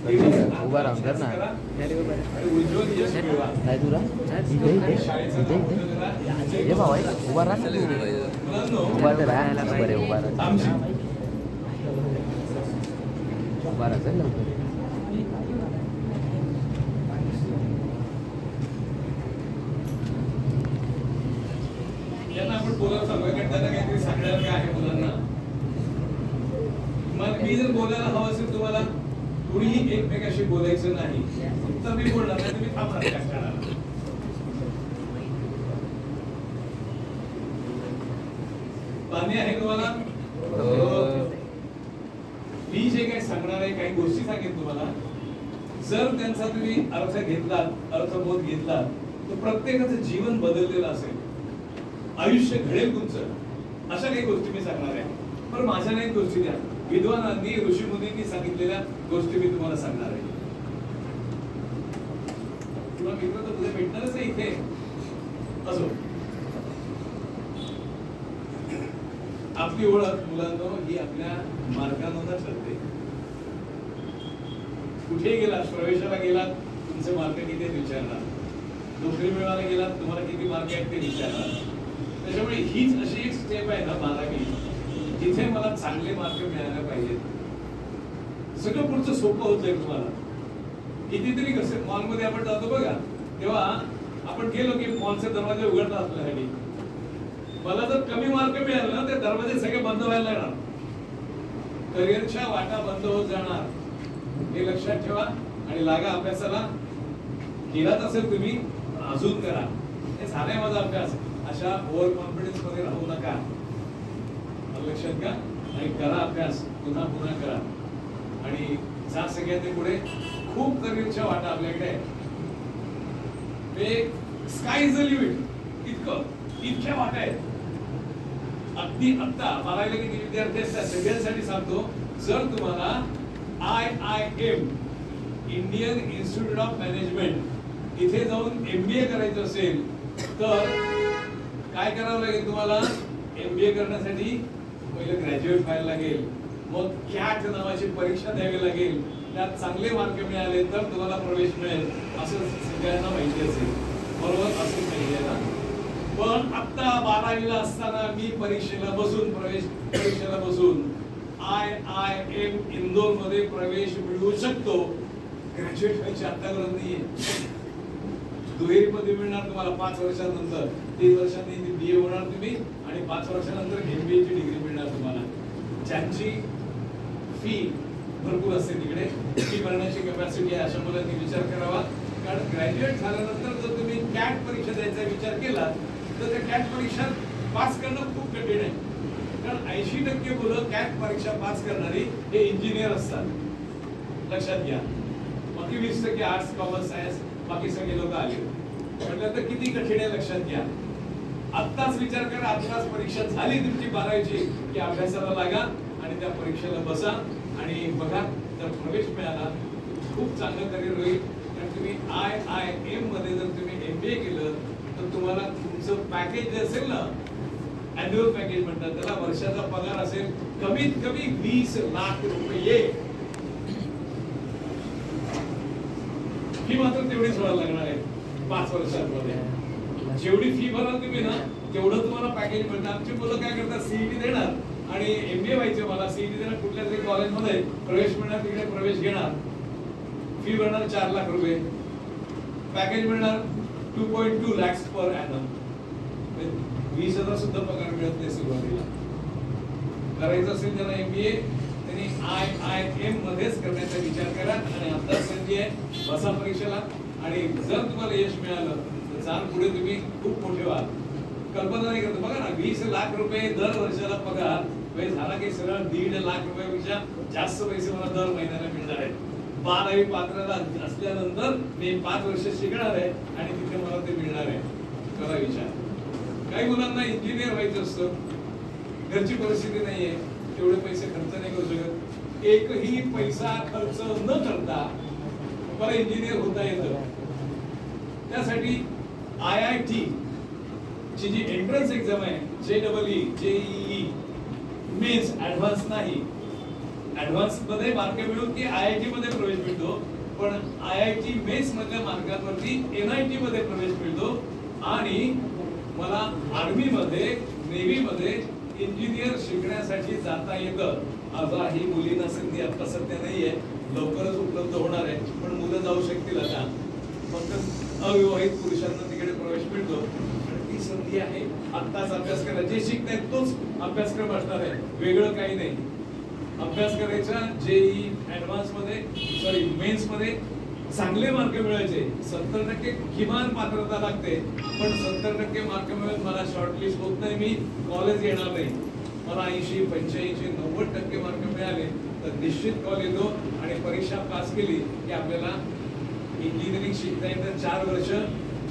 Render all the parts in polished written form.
उभा राहून कर ना काय तुला हे भाऊ उभा राहा उभा तर राहायला बरे उभा राहा उभा राहा लवकर आपण बोलायला सांगूया कारण त्यांना काहीतरी सांगणार काय आहे मुलांना मग मी जर बोलायला हवं असेल तुम्हाला कुणीही एकमेकाशी बोलायचं नाही फक्त मी बोलणार नाही तुम्ही थांबणार त्या क्षणाला पाणी आहे तुम्हाला मी जे काही सांगणार आहे काही गोष्टी सांगेन तुम्हाला जर त्यांचा तुम्ही अर्थ घेतलात अर्थबोध घेतलात तर प्रत्येकाचं जीवन बदललेलं असेल आयुष्य घडेल तुमचं अशा काही गोष्टी मी सांगणार आहे पण माझ्या नाही गोष्टी द्या विद्वानांनी ऋषीमुनींनी सांगितलेल्या गोष्टी मी तुम्हाला सांगणार आहे तुला मित्र तर तुझे भेटणारच आहे इथे असो आपली ओळख मुलांनो ही आपल्या मार्गांना ठरते कुठे गेलात प्रवेशाला गेलात तुमचे मार्क किती विचारणार नोकरी मिळवायला गेलात तुम्हाला किती मार्क आहेत ते विचारणार त्याच्यामुळे हीच अशी एक स्टेप आहे ना 12वी जिथे मला चांगले मार्क मिळायला पाहिजेत सगळं पुढचं सोपं होत जाईल तुम्हाला कितीतरी कसे मॉलमध्ये आपण जातो बघा तेव्हा आपण गेलो की मॉलचे दरवाजे उघडतात आपल्यासाठी मला जर कमी मार्क मिळाले ना ते दरवाजे सगळे बंद व्हायला लागणार करिअरच्या वाटा बंद होत जाणार हे लक्षात ठेवा आणि लागा अभ्यासाला केलाच असेल तुम्ही अजून करा हे झालाय माझा अभ्यास अशा ओव्हर कॉन्फिडन्स मध्ये राहू नका लक्षात घ्या आणि करा अभ्यास पुन्हा पुन्हा करा आणि जा सगळ्यात पुढे खूप करिअरच्या वाटा आपल्याकडे स्काय इज द लिमिट इतक्या वाटा आहेत अगदी आता मला किती विद्यार्थी असतात सगळ्यांसाठी सांगतो जर तुम्हाला IIM Indian institute of management इथे जाऊन MBA करायचं असेल तर काय करावं लागेल तुम्हाला MBA करण्यासाठी पहिले ग्रॅज्युएट व्हायला लागेल मग CAT नावाची परीक्षा द्यावी लागेल त्यात चांगले मार्क मिळाले तर तुम्हाला प्रवेश मिळेल असं सगळ्यांना माहिती असेल बरोबर असं माहिती ना पण आता 12वीला असताना मी परीक्षेला बसून IIM इंदोर मध्ये प्रवेश मिळवू शकतो ग्रॅज्युएट व्हायची आता गरज नाहीये दुहेरी पदवी मिळणार तुम्हाला 5 वर्षानंतर 3 वर्षांनी BA होणार तुम्ही आणि 5 वर्षानंतर MBA ची डिग्री मिळणार तुम्हाला ज्यांची फी भरपूर असते तिकडे फी भरण्याची कॅपॅसिटी आहे अशा मुलांनी विचार करावा कारण ग्रॅज्युएट झाल्यानंतर जर तुम्ही CAT परीक्षा द्यायचा विचार केला तर त्या CAT परीक्षा पास करणं खूप कठीण आहे कारण 80% मुलं CAT परीक्षा पास करणारी हे इंजिनियर असतात लक्षात घ्या बाकी 20% आर्ट्स कॉमर्स सायन्स बाकी सगळे लोक आले म्हटलं तर किती कठीण आहे लक्षात घ्या आत्ताच विचार करा आत्ताच परीक्षा झाली तुमची 12वीची की अभ्यासाला लागा आणि त्या परीक्षेला बसा आणि बघा जर प्रवेश मिळाला खूप चांगलं करिअर होईल कारण तुम्ही IIM मध्ये जर तुम्ही MBA केलं तर तुम्हाला तुमचं पॅकेज जे असेल ना अॅन्युअल पॅकेज म्हणतात त्याला वर्षाचा पगार असेल कमीत कमी 20 लाख रुपये फी मात्र तेवढीच भरायला लागणार आहे 5 वर्षांमध्ये जेवढी फी भराल तुम्ही ना तेवढं तुम्हाला पॅकेज मिळणार आमची मुलं काय करतात CET देणार आणि MBA व्हायचे मला CET देणार कुठल्या तरी कॉलेजमध्ये प्रवेश मिळणार तिकडे प्रवेश घेणार फी भरणार 4 लाख रुपये पॅकेज मिळणार 2.2 lakhs पर annum 20,000 सुद्धा पगार मिळत नाही सुरुवातीला करायचं असेल त्यांना MBA त्यांनी IIM मध्येच करण्याचा विचार करा आणि आता संधी आहे बसा परीक्षेला आणि जर तुम्हाला यश मिळालं तर चाल पुढे तुम्ही खूप मोठे व्हाल कल्पना नाही करत बघा ना 20 लाख रुपये दर वर्षाला पगार झाला की सरळ 1.5 लाख रुपयापेक्षा जास्त पैसे मला दर महिन्याला मिळणार आहेत 12वी पात्रता असल्यानंतर मी 5 वर्ष शिकणार आहे आणि तिथे मला ते मिळणार आहे करा विचार काही मुलांना इंजिनियर व्हायचं असतं घरची परिस्थिती नाहीये तेवढे पैसे खर्च नाही करू शकत एकही पैसा खर्च न करता मला इंजिनियर होता येतं त्यासाठी IIT ची जी एंट्रन्स एक्झाम आहे JEE JEE मेन्स ऍडव्हान्स नाही ऍडव्हान्स मध्ये मार्क मिळून की IIT मध्ये प्रवेश मिळतो पण IIT मेन्स मधल्या मार्गांवरती NIT मध्ये प्रवेश मिळतो आणि मला आर्मी मध्ये नेव्ही मध्ये इंजिनियर शिकण्यासाठी जाता येतं. ही मुलींना संधी आता सध्या नाहीये, लवकरच उपलब्ध होणार आहे, पण मुलं जाऊ शकतील. आता फक्त अविवाहित पुरुषांना तिकडे प्रवेश मिळतो. ती संधी आहे. आत्ताच अभ्यास करा, जे शिकतायत तोच अभ्यासक्रम असणार आहे, वेगळं काही नाही. अभ्यास करायचा JEE ऍडव्हान्स मध्ये, सॉरी मेन्स मध्ये चांगले मार्क मिळायचे. 70% किमान पात्रता लागते, पण 70% मार्क मिळून मला शॉर्टलिस्ट होत नाही, मी कॉलेज येणार नाही. मला 80, 85, 90% मार्क मिळाले तर निश्चित कॉलेज येतो आणि परीक्षा पास केली की आपल्याला इंजिनिअरिंग शिकता येतं. 4 वर्ष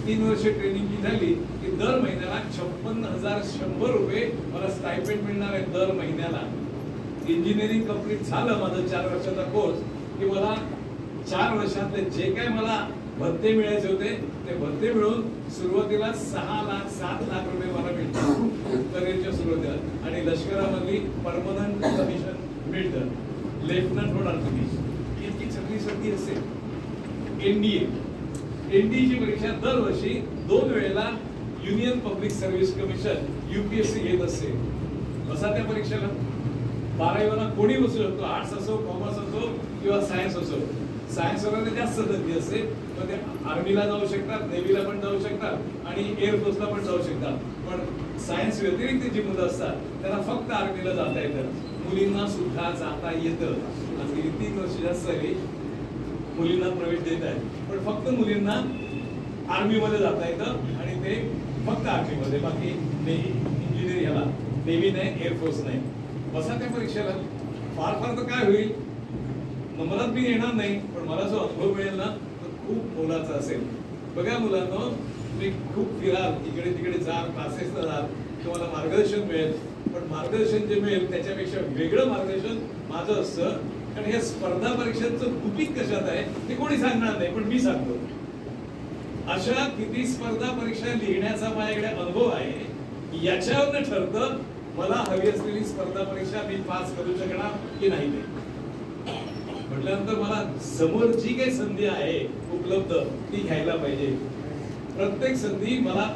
3 वर्ष ट्रेनिंग झाली की दर महिन्याला 56,100 रुपये मला स्टायपेंड मिळणार आहे दर महिन्याला. इंजिनिअरिंग कंप्लीट झालं माझं 4 वर्षाचा कोर्स की मला 4 वर्षातले जे काय मला भत्ते मिळायचे होते ते भत्ते मिळून सुरुवातीला 6 लाख 7 लाख रुपये मला मिळतात करिअरच्या सुरुवातीला. आणि लष्करामधली परमनंट कमिशन मिळतं. लेफ्टनंट होणार तुम्ही. इतकी सगळी संधी असेल. NDA ची परीक्षा दरवर्षी 2 वेळेला union public service commission UPSC घेत असते. बसा त्या परीक्षेला. 12वीला कोणी बसू शकतो, आर्ट्स असो, कॉमर्स असो किंवा सायन्स असो. सायन्स वाल्यांना जास्त संधी असते, पण ते आर्मीला जाऊ शकतात, नेव्हीला पण जाऊ शकतात आणि एअरफोर्सला पण जाऊ शकतात. पण सायन्स व्यतिरिक्त जी मुलं असतात त्यांना फक्त आर्मीला जाता येतं. मुलींना सुद्धा जाता येतं. आज गेली 3 वर्ष जास्त झाली मुलींना प्रवेश देत आहेत, पण फक्त मुलींना आर्मीमध्ये जाता येतं आणि ते फक्त आर्मीमध्ये, बाकी इंजिनिअरिंग ह्याला नेव्ही नाही, एअरफोर्स नाही. बसा त्या परीक्षेला. फार तर काय होईल, नंबरात मी येणार नाही, पण मला जो अनुभव मिळेल ना तो खूप मोलाचा असेल. बघा मुलांनो, तुम्ही खूप फिराल, इकडे तिकडे जाल, क्लासेसला जाल, तुम्हाला मार्गदर्शन मिळेल, पण मार्गदर्शन जे मिळेल त्याच्यापेक्षा वेगळं मार्गदर्शन माझं असतं. कारण हे स्पर्धा परीक्षांचं गुपित कशात आहे ते कोणी सांगणार नाही, पण मी सांगतो. अशा किती स्पर्धा परीक्षा लिहिण्याचा माझ्याकडे अनुभव आहे, याच्यावरनं ठरतं मला हवी असलेली स्पर्धा परीक्षा मी पास करू शकणार की नाही. म्हटल्यानंतर मला समोर जी काही संधी आहे उपलब्ध ती घ्यायला पाहिजे. प्रत्येक संधी मला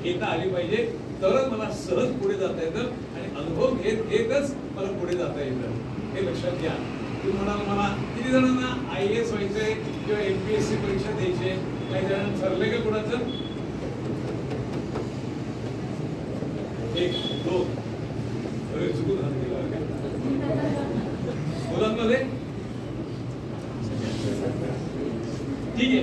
घेता आली पाहिजे, तरच मला सहज पुढे जाता येतं आणि अनुभव घेत घेतच मला पुढे जाता येतं. हे लक्षात घ्या. तुम्ही म्हणाल मला किती जणांना IAS व्हायचंय किंवा MPSC परीक्षा द्यायची, काही जणांना ठरलंय का कुणाचं? 1, 2 चुकून मुलांमध्ये ठीक आहे.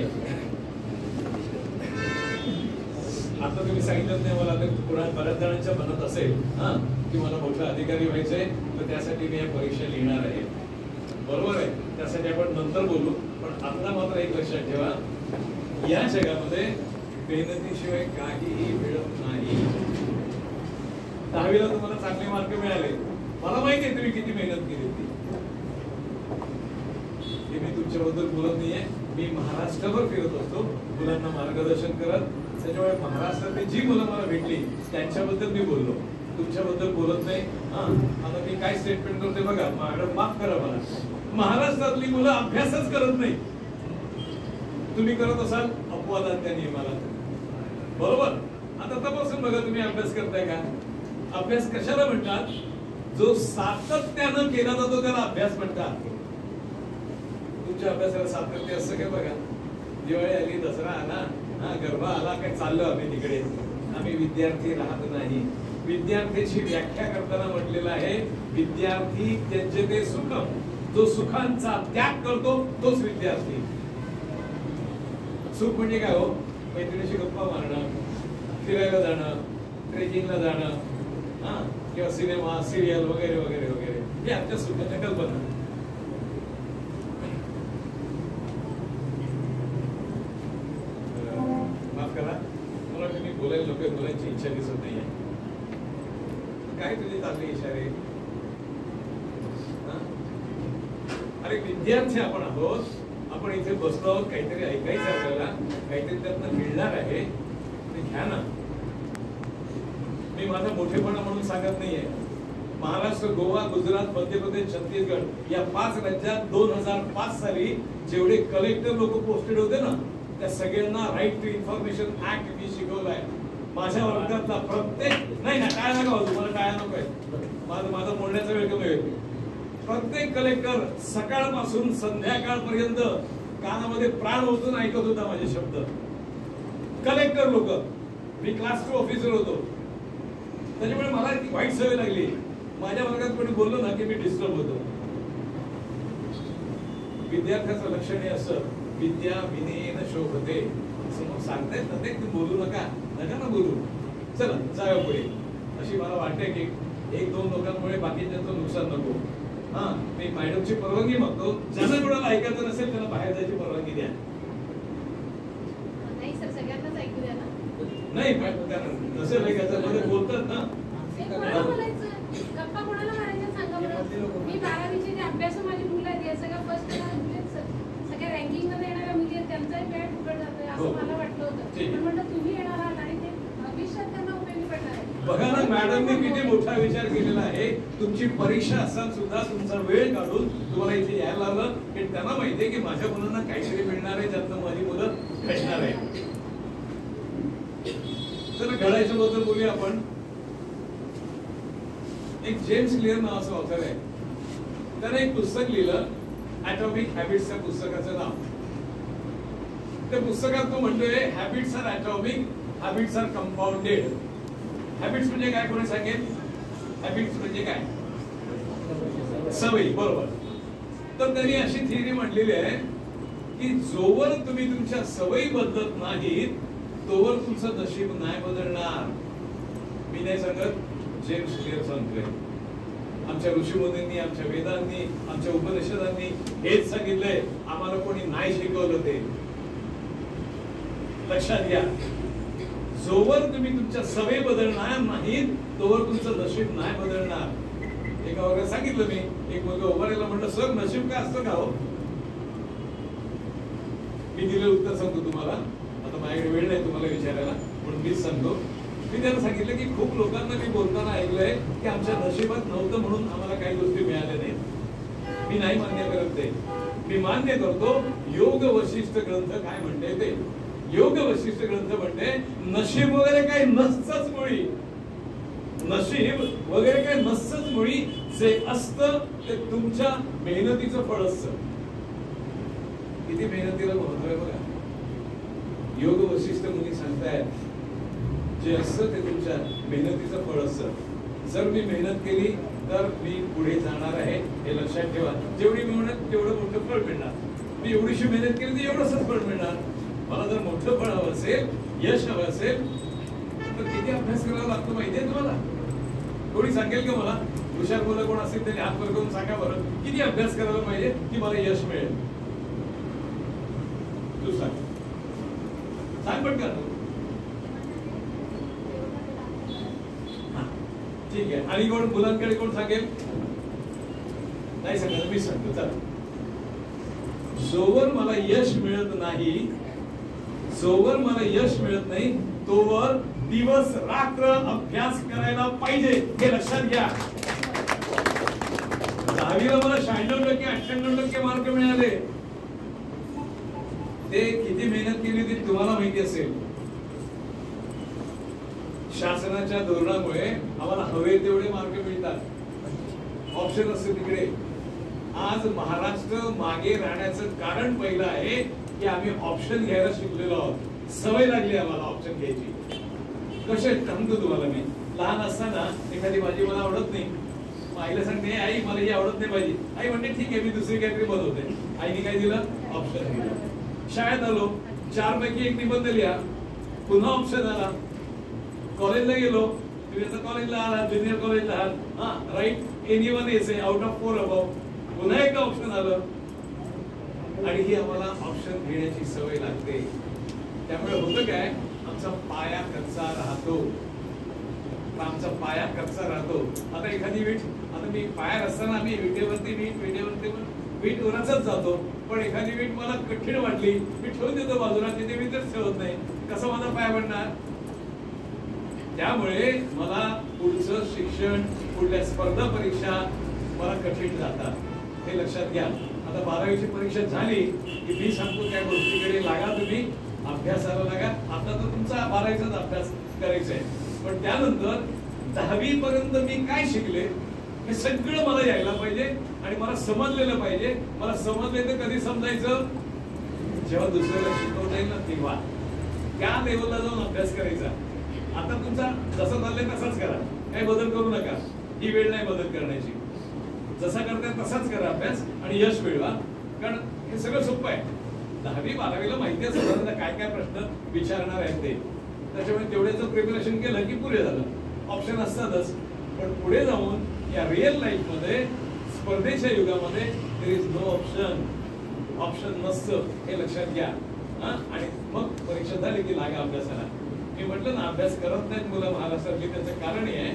आता तुम्ही सांगितलं नाही मला, तर बऱ्याच जणांच्या मनात असेल की मला मोठा अधिकारी व्हायचंय, तर त्यासाठी मी या परीक्षा लिहिणार आहे. बरोबर आहे, त्यासाठी आपण नंतर बोलू. पण आता मात्र एक लक्षात ठेवा, या जगामध्ये मेहनतीशिवाय काहीही मिळत नाही. 10वीला तुम्हाला चांगले मार्क मिळाले, मला माहिती आहे तुम्ही किती मेहनत केली होती. हे मी तुमच्याबद्दल बोलत नाहीये. मी महाराष्ट्रभर फिरत असतो मुलांना मार्गदर्शन करत. त्याच्यामुळे महाराष्ट्रातली जी मुलं मला भेटली त्यांच्याबद्दल मी बोललो, तुमच्याबद्दल बोलत नाही. आता मी काय स्टेटमेंट करते बघा, मॅडम माफ करा मला. महाराष्ट्रातली मुलं अभ्यासच करत नाही. तुम्ही करत असाल अपवादात त्या नियमाला, बरोबर. आता तपासून बघा तुम्ही अभ्यास करताय का. अभ्यास कशाला म्हणतात? जो सातत्यानं केला जातो त्याला अभ्यास म्हणतात. तुमच्या अभ्यासाला सातत्य असं काय बघा. दिवाळी आली, दसरा आला, गरबा आला, काय चाललो आम्ही तिकडे. आम्ही विद्यार्थी राहत नाही. विद्यार्थ्याची व्याख्या करताना म्हटलेलं आहे, विद्यार्थी त्यज्यते सुखम. जो सुखांचा त्याग करतो तोच विद्यार्थी. सुख म्हणजे काय हो? मैत्रिणीशी गप्पा मारणं, फिरायला जाणं, ट्रेकिंगला जाणं, किंवा सिनेमा, सिरियल वगैरे वगैरे वगैरे, हे आजच्या सुखाच्या कल्पना. माफ करा, मला तुम्ही बोलायला लोक बोलायची इच्छा दिसत नाहीये. काय तुझे चालले इशारे? अरे विद्यार्थी आपण आहोत, आपण इथे बसलो आहोत, काहीतरी ऐकायचं आपल्याला, काहीतरी त्यातनं मिळणार आहे, ते घ्या ना. मी माझा मोठेपणा म्हणून सांगत नाहीये. महाराष्ट्र, गोवा, गुजरात, मध्य प्रदेश, छत्तीसगड या 5 राज्यात 2005 साली जेवढे कलेक्टर लोक पोस्टेड होते ना, त्या सगळ्यांना राईट टू इन्फॉर्मेशन ऍक्ट मी शिकवलाय. माझ्या वर्गातला प्रत्येक नाही ना काय नका होतो, मला काय नको आहे, माझा बोलण्याचा वेळ कमी होईल. प्रत्येक कलेक्टर सकाळपासून संध्याकाळपर्यंत कानामध्ये प्राण ओतून ऐकत होता माझे शब्द. कलेक्टर लोक, मी क्लास 2 ऑफिसर होतो, त्याच्यामुळे मला ती वाईट सवय लागली. माझ्या वर्गात कोणी बोललो ना की मी डिस्टर्ब होतो. विद्यार्थ्याचं लक्षण हे असं, विद्या विनयेन शोभते, समोर सांगतायत ना ते बोलू नका ना बोलू, चला जाऊया पुढे. अशी मला वाटते की 1-2 लोकांमुळे बाकीच्यांचं नुकसान नको. हा, मी मॅडमची परवानगी मागतो, ज्यांना कोणाला ऐकायचं नसेल त्यांना बाहेर जायची परवानगी द्या. नाही सर, सगळ्यांनाच ऐकू द्या ना. नाही नसेल ऐकायचं मध्ये बोलतात ना. कोणाला बोलायचं, गप्पा कोणाला मारायच्या सांगा बरं. मी 12वीचे जे अभ्यास माझी मुलं आहेत, या सगळ्या फर्स्ट सगळ्या रँकिंग मध्ये येणाऱ्या मुली आहेत, त्यांचाही वेळ फुकट जातोय असं मला वाटलं होतं. पण म्हटलं तुम्ही येणार आहात आणि ते भविष्यात त्यांना उपयोगी पडणार आहे. बघा ना मॅडमने किती मोठा विचार केलेला आहे. तुमची परीक्षा असताना सुद्धा तुमचा वेळ काढून तुम्हाला इथे यायला लावलं, की त्यांना माहितीये की माझ्या मुलांना काहीतरी मिळणार आहे, ज्यातनं माझी मुलं घडणार आहे. तर घडायच्या बद्दल बोलूया आपण. एक जेम्स क्लिअर नावाचा ऑथर आहे, त्याने एक पुस्तक लिहिलं, ॲटॉमिक हॅबिट्स या पुस्तकाचं नाव. त्या पुस्तकात तो म्हणतोय habits are atomic, habits are compounded. Habits म्हणजे काय, कोणी सांगेल? हॅबिट्स म्हणजे काय? सवयी, बरोबर. तर त्यांनी अशी थिअरी मांडलेली आहे की जोवर तुम्ही तुमच्या सवयी बदलत नाहीत तोवर तुमचं नशीब नाही बदलणार. मी नाही सांगत, जेम्स क्लिअर सांगतोय. आमच्या ऋषीमुनींनी, आमच्या वेदांनी, आमच्या उपनिषदांनी हेच सांगितलंय. आम्हाला कोणी नाही शिकवलं ते. लक्षात घ्या, जोवर तुम्ही तुमच्या सवयी बदलणार नाहीत तोवर तुमचं नशीब नाही बदलणार. एका वर्गात सांगितलं मी, एक मुलगा उभा राहिला, म्हटलं सर नशीब काय असतं का हो? मी दिलेलं उत्तर सांगतो तुम्हाला. आता माझ्याकडे वेळ नाही तुम्हाला विचारायला, म्हणून मीच सांगतो. मी त्यांना सांगितलं की खूप लोकांना मी बोलताना ऐकलंय की आमच्या नशिबात नव्हतं म्हणून आम्हाला काही गोष्टी मिळाल्या नाहीत. मी नाही मान्य करत ते. मी मान्य करतो योग वशिष्ठ ग्रंथ काय म्हणते ते. योग वशिष्ठ ग्रंथ म्हणते नशीब वगैरे काही नसतंच मुळी. नशीब वगैरे काही नसतंच मुळी. जे असतं ते तुमच्या मेहनतीचं फळ असतं. किती मेहनतीला महत्व आहे बघा. योग वशिष्ठ मुनी सांगतायत जे असतं ते तुमच्या मेहनतीचं फळ असतं. जर मी मेहनत केली तर मी पुढे जाणार आहे हे लक्षात ठेवा. जेवढी मेहनत तेवढं मोठं फळ मिळणार. मी एवढीशी मेहनत केली तर एवढंच फळ मिळणार. मला जर मोठं फळ हवं असेल, यश हवं असेल तर किती अभ्यास करावा लागतो माहितीये तुम्हाला? कोणी सांगेल का मला? हुशार मुलं कोण असेल त्यांनी हात वर करून सांगा बरं, किती अभ्यास करायला पाहिजे की मला यश मिळेल? तू सांग पटकन. ठीक आहे. आणि कोण मुलांकडे कोण सांगेल? नाही सांगा, मी सांगतो. चला, जोवर मला यश मिळत नाही, जोवर मला यश मिळत नाही तोवर दिवस रात्र अभ्यास करायला पाहिजे हे लक्षात घ्या. 10वीला मला 96% 98% मार्क मिळाले. ते किती मेहनत केली ती तुम्हाला माहिती असेल. शासनाच्या धोरणामुळे आम्हाला हवे तेवढे मार्क मिळतात. ऑप्शन असते तिकडे. आज महाराष्ट्र मागे राहण्याचं कारण पहिलं आहे की आम्ही ऑप्शन घ्यायला शिकलेलो आहोत. सवय लागली आम्हाला ऑप्शन घ्यायची. कसे सांगतो तुम्हाला मी. लहान असताना एखादी भाजी मला आवडत नाही, आईला सांगते आई मला ही आवडत नाही भाजी. आई म्हणते ठीक आहे मी दुसरी काहीतरी बनवते. आईने काय दिलं? ऑप्शन दिलं. शाळेत आलो, 4 पैकी 1 निबंध लिहा. पुन्हा ऑप्शन आला. कॉलेजला गेलो, तुम्ही आता कॉलेजला आहात, ज्युनियर कॉलेजला आहात, हा right anyone essay out of 4 above. पुन्हा एकदा ऑप्शन आलं. आणि ही आम्हाला ऑप्शन घेण्याची सवय लागते. त्यामुळे होतं काय, आमचा पाया कच्चा राहतो. आमचा पाया कच्चा राहतो. आता एखादी वीट, आता मी पायात असताना आम्ही विटेवरती वीट उन्हाचाच जातो. पण एखादी वीट मला कठीण वाटली, मी ठेवून देतो बाजूला, तिथे मी तर ठेवत नाही. कसा माझा पाय बनणार? त्यामुळे मला पुढचं शिक्षण, पुढल्या स्पर्धा परीक्षा मला कठीण जातात, हे लक्षात घ्या. आता 12वीची परीक्षा झाली की मी सांगतो त्या गोष्टीकडे लागा, तुम्ही अभ्यासाला लागा. आता तर तुमचा 12वीचाच अभ्यास करायचा आहे, पण त्यानंतर 10वी पर्यंत मी काय शिकले हे सगळं मला यायला पाहिजे आणि मला समजलेलं पाहिजे. मला समजले तर कधी समजायचं, जेव्हा दुसऱ्याला शिकवता येईल ना तेव्हा. त्या लेवलला जाऊन अभ्यास करायचा. आता तुमचा जसं चाललंय तसाच करा, काही बदल करू नका. ही वेळ नाही बदल करण्याची. जसा करताय तसाच करा अभ्यास आणि यश मिळवा, कारण हे सगळं सोपं आहे. 10वी 12वीला माहिती आहे साधारणतः काय काय प्रश्न विचारणार आहेत ते, त्याच्यामुळे तेवढ्याचं प्रिपरेशन केलं की पुरे झालं. ऑप्शन असतातच, पण पुढे जाऊन या रिअल लाईफ मध्ये स्पर्धेच्या युगामध्ये there is no option. Option नसतं, हे लक्षात घ्या. आणि मग परीक्षा झाली की लागा अभ्यासाला. मी म्हटलं ना अभ्यास करत नाहीत मुलं महाराष्ट्रातली, त्याचं कारण हे आहे,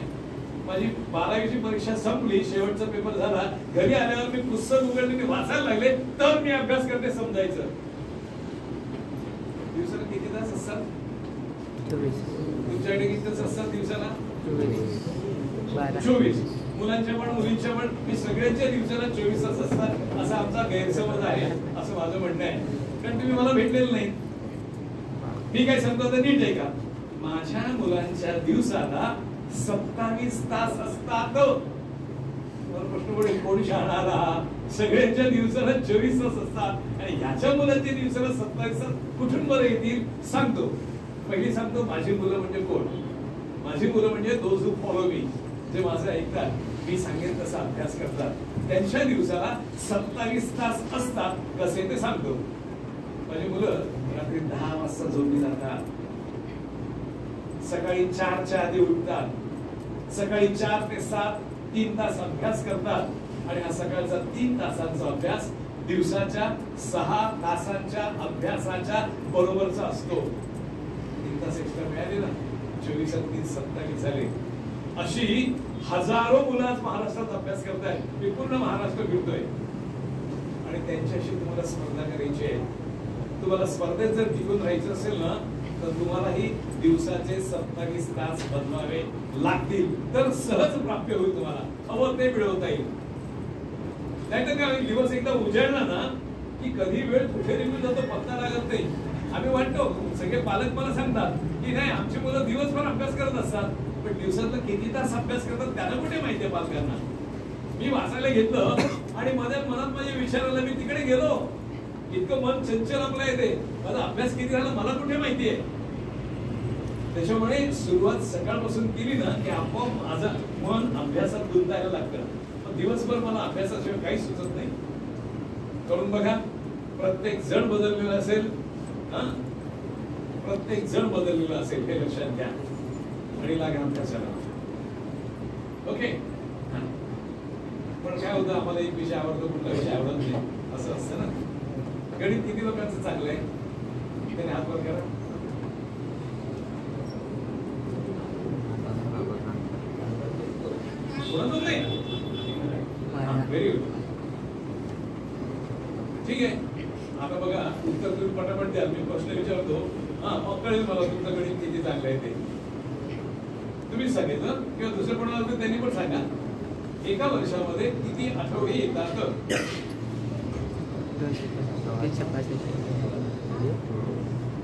माझी 12वीची परीक्षा संपली, शेवटचा पेपर झाला, घरी आल्यावर मी पुस्तक उघडले, मी वाचायला लागले, तर मी अभ्यास करते समजायचं. दिवसाला किती तास असतात? 24. तुमच्याकडे किती तास असतात दिवसाला? 24. 24. मुलांच्या पण मुलींच्या पण, मी सगळ्यांच्या दिवसाला 24 तास असतात असा आमचा गैरसमज आहे, असं माझं म्हणणं आहे. कारण तुम्ही मला भेटलेलं नाही. मी काय सांगतो तर नीट आहे का? माझ्या मुलांच्या दिवसाला 27 तास असतात. मला प्रश्न पडेल कोण शाळाला? सगळ्यांच्या दिवसाला 24 तास असतात आणि ह्याच्या मुलांच्या दिवसाला 27 तास कुठून बरं येतील? सांगतो. पहिली सांगतो, माझी मुलं म्हणजे कोण? माझी मुलं म्हणजे दोज हू फॉलो मी, जे माझं ऐकतात, मी सांगेन तसा अभ्यास करतात. त्यांच्या दिवसाला 27 तास असतात. कसे ते सांगतो. माझी मुलं रात्री 10 वाजता झोपी जातात, सकाळी 4च्या आधी उठतात, सकाळी 4 ते 7 3 तास अभ्यास करतात आणि हा सकाळचा 3 तासांचा अभ्यास दिवसाच्या 6 तासांच्या अभ्यासाच्या बरोबरचा असतो. 3 तास एक्स्ट्रा मिळाले ना, 24 आणि 3 27 झाले. अशी हजारो मुलं आज महाराष्ट्रात अभ्यास करतायत. मी पूर्ण महाराष्ट्र फिरतोय आणि त्यांच्याशी तुम्हाला स्पर्धा करायची आहे. तुम्हाला स्पर्धेत जर टिकून राहायचं असेल ना, तर तुम्हालाही दिवसाचे 27 तास बनवावे लागतील, तर सहज प्राप्य होईल. तुम्हाला हवं ते मिळवता येईल. नाहीतर काय, दिवस एकदा उजाडला ना की कधी वेळ कुठे निघून जातो पत्ता लागत नाही. आम्ही वाटतो, सगळे पालक मला सांगतात की नाही आमची मुलं दिवसभर अभ्यास करत असतात, पण दिवसातला किती तास अभ्यास करतात त्यांना कुठे माहितीये पालकांना. मी वाचायला घेतलं आणि मनात माझ्या विचाराला मी तिकडे गेलो. इतकं मन चंचल आपलं येते, माझा अभ्यास किती झाला मला कुठे माहितीये. त्याच्यामुळे सुरुवात सकाळपासून केली ना की आपोआप माझं मन अभ्यासात गुंतायला लागतं. पण दिवसभर मला अभ्यासाशिवाय काही सुचत नाही. करून बघा. प्रत्येक जण बदललेला असेल, प्रत्येक जण बदललेला असेल, हे लक्षात घ्या आणि लागा अभ्यासाला. ओके. पण काय होतं, आम्हाला एक विषय आवडतो, कुठला विषय आवडत नाही, असं असतं ना. गणित किती लोकांचं चांगलं आहे? त्याने हात वर करा. कोणाचं नाही? Very good. ठीक आहे. आता बघा, उत्तर तुम्ही पटापट द्या. मी प्रश्न विचारतो, मग कळेल मला तुमचं गणित किती चांगलं आहे ते. तुम्ही सांगितलं किंवा दुसरं कोणाला तर त्यांनी पण सांगा, एका वर्षामध्ये किती आठवडे येतात?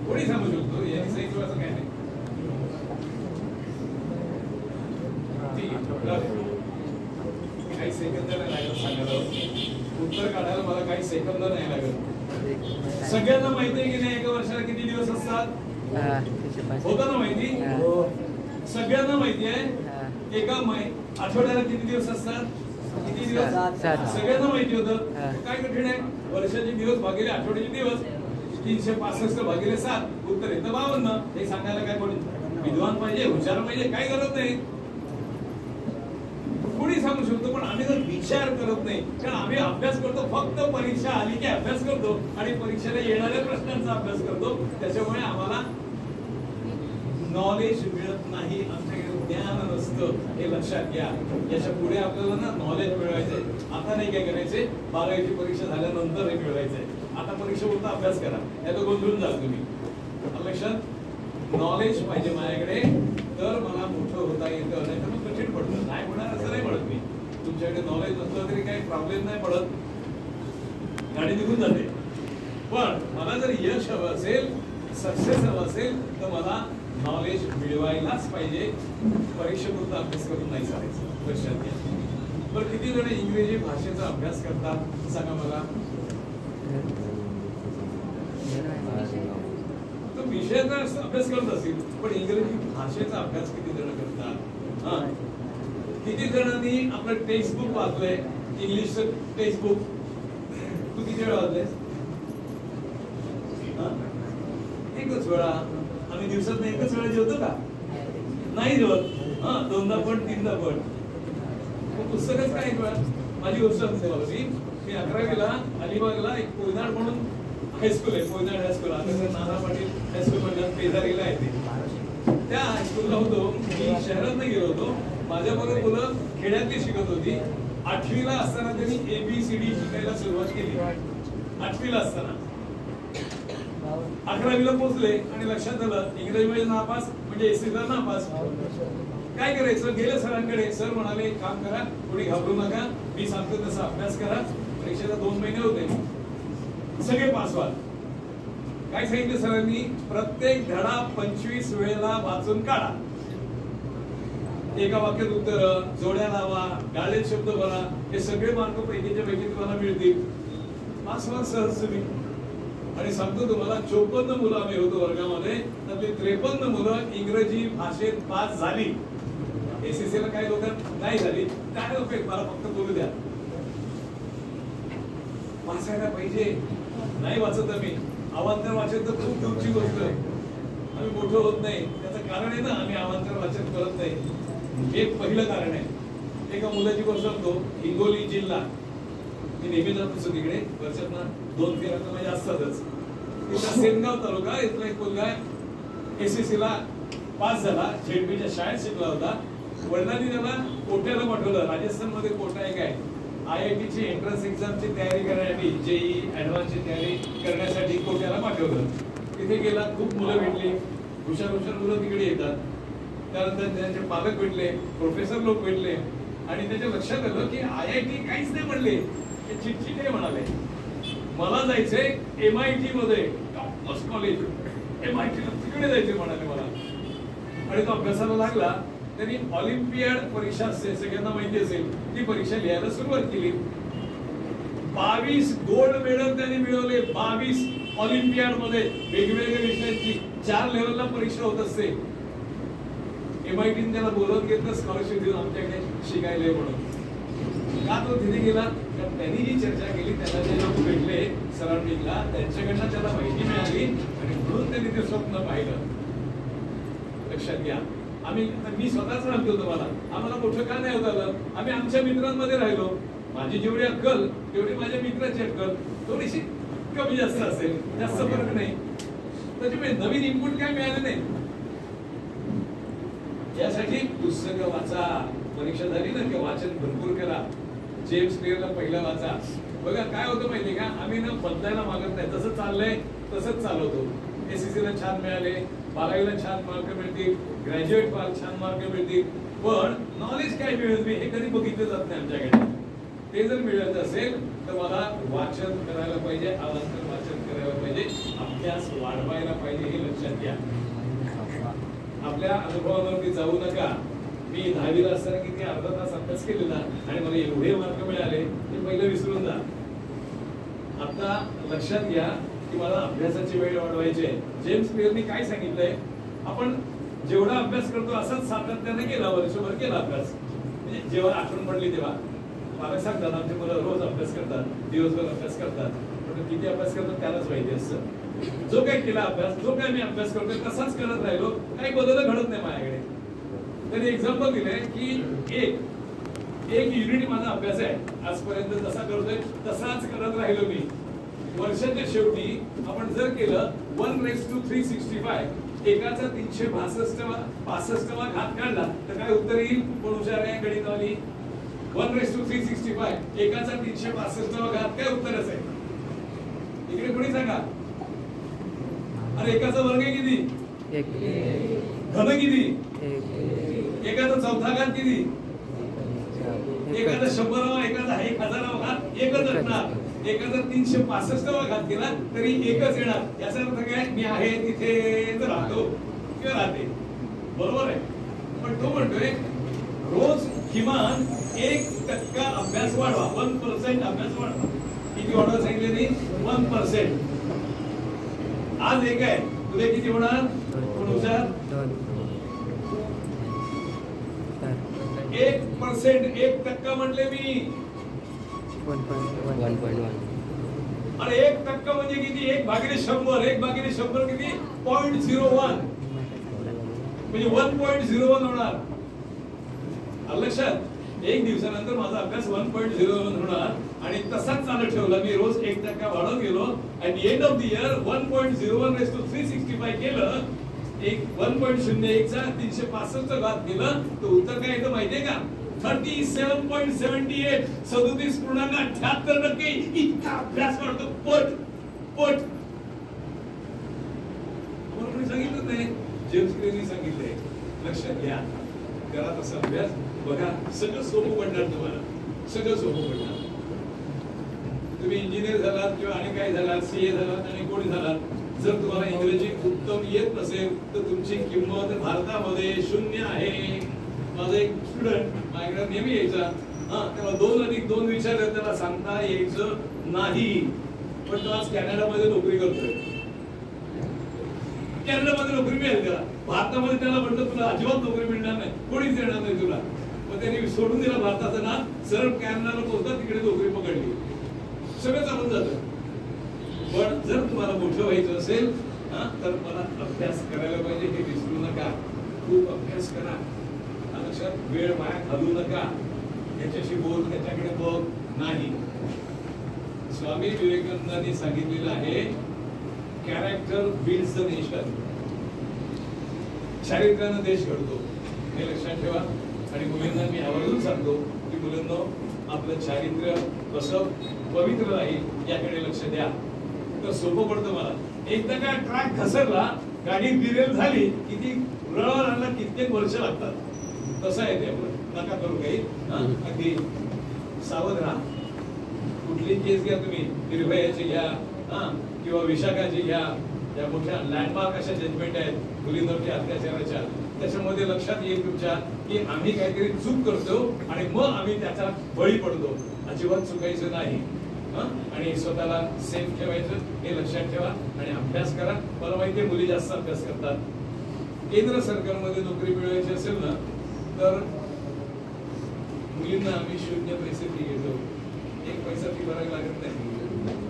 कोणी सांगू शकतो? यांनी सांगितलं असं काय नाही. ठीक आहे, काही सेकंद नाही लागत सांगायला. उत्तर काढायला मला काही सेकंद नाही लागत. सगळ्यांना माहिती आहे की नाही एका वर्षाला किती दिवस असतात? होतं ना माहिती? सगळ्यांना माहिती आहे एका आठवड्याला किती दिवस असतात? किती दिवस? सगळ्यांना माहिती होतं. काय कठीण आहे? वर्षाचे दिवस भागिले आठवड्याचे दिवस, 365 भागिले 7, उत्तर येतं 52. हे सांगायला काय कोणी विद्वान पाहिजे, हुशार पाहिजे, काय गरज नाही. कोणी सांगू शकतो, पण आम्ही जर विचार करत नाही. कारण आम्ही अभ्यास करतो फक्त परीक्षा आली की अभ्यास करतो आणि परीक्षेला येणाऱ्या प्रश्नांचा अभ्यास करतो. त्याच्यामुळे आम्हाला नॉलेज मिळत नाही, आमच्याकडे ज्ञान नसतं, हे लक्षात घ्या. याच्या पुढे आपल्याला ना नॉलेज मिळवायचंय. आता नाही काय करायचंय, 12वीची परीक्षा झाल्यानंतर हे मिळवायचंय. आता परीक्षा होता अभ्यास करा, यात गोंधळून जाल तुम्ही. लक्षात, नॉलेज पाहिजे माझ्याकडे. तर मला मोठं होता येतं, नाही तर मग कठीण पडतं. नाही होणार असं नाही म्हणत मी. तुमच्याकडे नॉलेज नसलं तरी काही प्रॉब्लेम नाही पडत, गाडी निघून जाते. पण मला जर यश हवं असेल, सक्सेस हवं असेल, तर मला नॉलेज मिळवायलाच पाहिजे. परीक्षेपुरता अभ्यास करून नाही चालायचं, लक्षात घ्या. बरं, किती जण इंग्रजी भाषेचा अभ्यास करतात सांगा मला. तो विषयाचा अभ्यास करत असेल, पण इंग्रजी भाषेचा अभ्यास किती जण करतात? हा, किती जणांनी आपलं टेक्स्ट बुक वाचलंय, इंग्लिशचं टेक्स्ट बुक? तू किती वेळा वाचलंयस? एकच वेळा. आम्ही दिवसात एकच वेळा जेवतो का? नाही जेवत. हा, दोनदा पण तीनदा पण. पुस्तकच काय एक वेळा. माझी गोष्ट सांगते मला. मी 11वीला अलिबागला एक कोयनाड म्हणून हायस्कूल आहे, कोयनाड हायस्कूल. आता तर नाना पाटील हायस्कूल म्हणजे पेदारीला आहे ते. त्या हायस्कूलला होतो. मी शहरात नाही गेलो होतो. माझ्याबरोबर मुलं खेड्यातली शिकत होती. 8वीला असताना त्यांनी ABCD शिकायला सुरुवात केली. 8वीला असताना 11वीला पोहोचले आणि लक्षात आलं इंग्रजी मध्ये नापास म्हणजे SCला नापास. काय करायचं? गेलं सरांकडे. सर म्हणाले काम करा, कोणी घाबरू नका, मी सांगतो तसा अभ्यास करा. परीक्षेला 2 महिने होते, सगळे पास व्हाल. काय सांगितलं सरांनी? प्रत्येक धडा 25 वेळेला वाचून काढा. एका वाक्यात उत्तर, जोड्या लावा, गाळलेले शब्द बघा, हे सगळे मार्क पैकीच्या पैकी तुम्हाला मिळतील. पास व्हाल सहज तुम्ही. आणि सांगतो तुम्हाला 54 मुलं आम्ही होतो वर्गामध्ये, त्यातली 53 मुलं इंग्रजी भाषेत पास झाली. SSCला काही लोक नाही झाली. काय लोक मला फक्त बोलू द्या. वाचायला पाहिजे. नाही वाचत आम्ही. अवांतर वाचन तर खूप दूरची गोष्ट आहे. आम्ही मोठं होत नाही. त्याचं कारण आहे ना, आम्ही अवांतर वाचन करत नाही. एक पहिलं कारण आहे. एका मुलाची गोष्ट सांगतो. हिंगोली जिल्हा, मी नेहमी जात असतो तिकडे, वर्षातनं 2 फेऱ्या तर माझ्या असतातच. तिथला सेनगाव तालुका, इथला एक मुलगा SSCला पास झाला. झेडपीच्या शाळेत शिकला होता. वडिलांनी त्याला कोट्याला पाठवलं. राजस्थानमध्ये कोटा एक आहे. IITची एंट्रन्स एक्झामची तयारी करण्यासाठी, JEE ऍडव्हान्सची तयारी करण्यासाठी कोट्याला पाठवलं. तिथे गेला. खूप मुलं भेटली. हुशार मुलं तिकडे येतात. त्यानंतर त्यांचे पालक भेटले, प्रोफेसर लोक भेटले आणि त्याच्या लक्षात आलं की IIT काहीच नाही म्हणले, चिटचिट आहे म्हणाले. मला जायचंय MIT मध्ये, टॉप कॉलेज MIT ला, तिकडे जायचे म्हणाले मला. आणि तो अभ्यासाला लागला. त्यांनी ऑलिम्पियाड परीक्षा असते, सगळ्यांना माहिती असेल, ती परीक्षा लिहायला सुरुवात केली. 22 गोल्ड मेडल त्यांनी मिळवले. 22 ऑलिम्पियाड मध्ये वेगवेगळ्या विषयांची 4 लेवलला परीक्षा होत असते. MIT त्याला बोलवून घेतलं, स्कॉलरशिप देऊन आमच्याकडे शिकायला म्हणून. का तो तिथे गेला? कारण त्यांनी जी चर्चा केली, त्याला जे लोक भेटले सराउंडिंगला, त्यांच्याकडनं त्याला माहिती मिळाली आणि म्हणून त्यांनी ते स्वप्न पाहिलं. लक्षात घ्या. मी स्वतःच सांगतो तुम्हाला, आम्हाला मोठं का नाही होत आलं? आम्ही आमच्या मित्रांमध्ये राहिलो. माझी जेवढी अक्कल तेवढी माझ्या मित्राची अक्कल थोडीशी कमी जास्त असेल, जास्त फरक नाही. त्याच्यामुळे नवीन इनपुट काय मिळाले नाही. यासाठी पुस्तकं वाचा. परीक्षा झाली ना की वाचन भरपूर करा. जेम्स क्लिअरला पहिला वाचा. बघा काय होतं माहितीये का, आम्ही ना बदलायला मागत नाही. तसं चाललंय तसंच चालवतो. SSCला छान मिळाले, 12वीला छान मार्क मिळतील, ग्रॅज्युएट व्हाल छान मार्क मिळतील, पण नॉलेज काय मिळत नाही हे कधी बघितलं जात नाही आमच्याकडे. ते जर मिळत असेल तर मला वाचन करायला पाहिजे, अवांतर वाचन करायला पाहिजे, अभ्यास वाढवायला पाहिजे, हे लक्षात घ्या. आपल्या अनुभवावरती जाऊ नका. मी 10वीला असताना किती अर्धा तास अभ्यास केलेला आणि मला एवढे मार्क मिळाले, ते पहिलं विसरून जा. आता लक्षात घ्या की मला अभ्यासाची वेळ वाढवायची आहे. जेम्स क्लिअरनी काय सांगितलंय, आपण जेवढा अभ्यास करतो असाच सातत्याने केला, वर्षभर केला अभ्यास, म्हणजे जेव्हा आठवण पडली तेव्हा. पालक सांगतात आमचे मुलं रोज अभ्यास करतात, दिवसभर अभ्यास करतात, पण किती अभ्यास करतात त्यालाच माहिती असतं. जो काही केला अभ्यास, जो काही मी अभ्यास करतोय तसाच करत राहिलो, काही बदल घडत नाही माझ्याकडे. त्यांनी एक्झाम्पल दिलंय की एक युनिट माझा अभ्यास आहे, आजपर्यंत जसा करतोय तसाच करत राहिलो मी. वर्षाच्या शेवटी आपण जर केलं 1:365, एकाचा 365वा घात काढला तर काय उत्तर येईल? कोण हुशार आहे गणितवाली? 1:365, एकाचा 365वा घात काय उत्तर असेल? इकडे कोणी सांगा. अरे एकाचा वर्ग किती? एक घन किती? एक एकाचा चौथा घात किती? एकाचा 100वा, एकाचा 1000वा घात एकच असणार. एकाचा 365वा घात केला तरी एकच येणार. याचा अर्थ काय? मी आहे तिथे राहतो किंवा राहते. बरोबर आहे. पण तो म्हणतोय रोज किमान 1% अभ्यास वाढवा. 1% अभ्यास वाढवा. किती वाढवा सांगितले नाही? 1%. आज एक आहे, उद्या किती होणार? कोणुसार 1%. 1% म्हटले मी. 1.1. अरे 1% म्हणजे किती? 1/100. 1/100 किती? 0.01. म्हणजे 1.01 होणार. लक्षात. एक दिवसानंतर माझा अभ्यास 1.01 होणार आणि तसाच चालू ठेवला मी. रोज 1% वाढवत गेलो. At the end of the year 1.01 raise to 365 केलं. 1.01 चा 365 घात केलं तर उत्तर काय येतं माहितीये का? 37.78. 37.78% इतका अभ्यास करतो. पट कोणी सांगितलं नाही? जेम्स क्लेअरनी सांगितलंय. लक्षात घ्या. करा तसा अभ्यास. बघा सगळं सोपं पडणार तुम्हाला. सगळं सोपं पडणार. तुम्ही इंजिनियर झालात किंवा आणि काय झालात, सीए झालात आणि कोणी झालात, जर तुम्हाला इंग्रजी उत्तम येत नसेल तर तुमची किंमत भारतामध्ये 0 आहे. माझा एक स्टुडंट माझ्याकडे नेहमी यायचा. त्याला 2+2 विचारले त्याला सांगता यायचं नाही. पण तो आज कॅनडामध्ये नोकरी करतोय. कॅनडामध्ये नोकरी मिळेल त्याला. भारतामध्ये त्याला म्हटलं तुला अजिबात नोकरी मिळणार नाही, कोणीच देणार नाही तुला. मग त्यांनी सोडून दिला भारताचं नाव, सरळ कॅनडाला पोहोचला, तिकडे नोकरी पकडली. सगळं चालून जातं. पण जर तुम्हाला मोठं व्हायचं असेल तर मला अभ्यास करायला पाहिजे हे विसरू नका. खूप अभ्यास करा. लक्षात. वेळ वाया घालू नका. याच्याशी बोल, त्याच्याकडे बघ नाही. स्वामी विवेकानंदांनी सांगितलेलं आहे कॅरेक्टर बिल्ड्स द नेशन. चारित्र्यानं देश घडतो. हे लक्षात ठेवा. आणि मुलींना मी आवर्जून सांगतो की मुलांनो आपलं चारित्र्य कसं पवित्र राहील याकडे लक्ष द्या. तर सोपं पडतं मला. एकदा का ट्रॅक घसरला, गाडी डिरेल झाली की ती रुळाला कित्येक वर्ष लागतात. तसं आहे ते आपलं. नका करू काही. अगदी सावध राहा. कुठली केस घ्या तुम्ही, निर्भयाची घ्या किंवा विशाखाची घ्या. या मोठ्या लँडमार्क अशा जजमेंट आहेत मुलींवरच्या अत्याचाराच्या. त्याच्यामध्ये लक्षात येईल तुमच्या की आम्ही काहीतरी चूक करतो आणि मग आम्ही त्याचा बळी पडतो. अजिबात चुकायचं नाही. आणि स्वतःला सेफ ठेवायचं हे लक्षात ठेवा. आणि अभ्यास करा. मला माहितीये मुली जास्त अभ्यास करतात. केंद्र सरकारमध्ये नोकरी मिळवायची असेल ना तर मुलींना आम्ही 0 पैसे फी घेतो. 1 पैसा फी भरायला लागत नाही.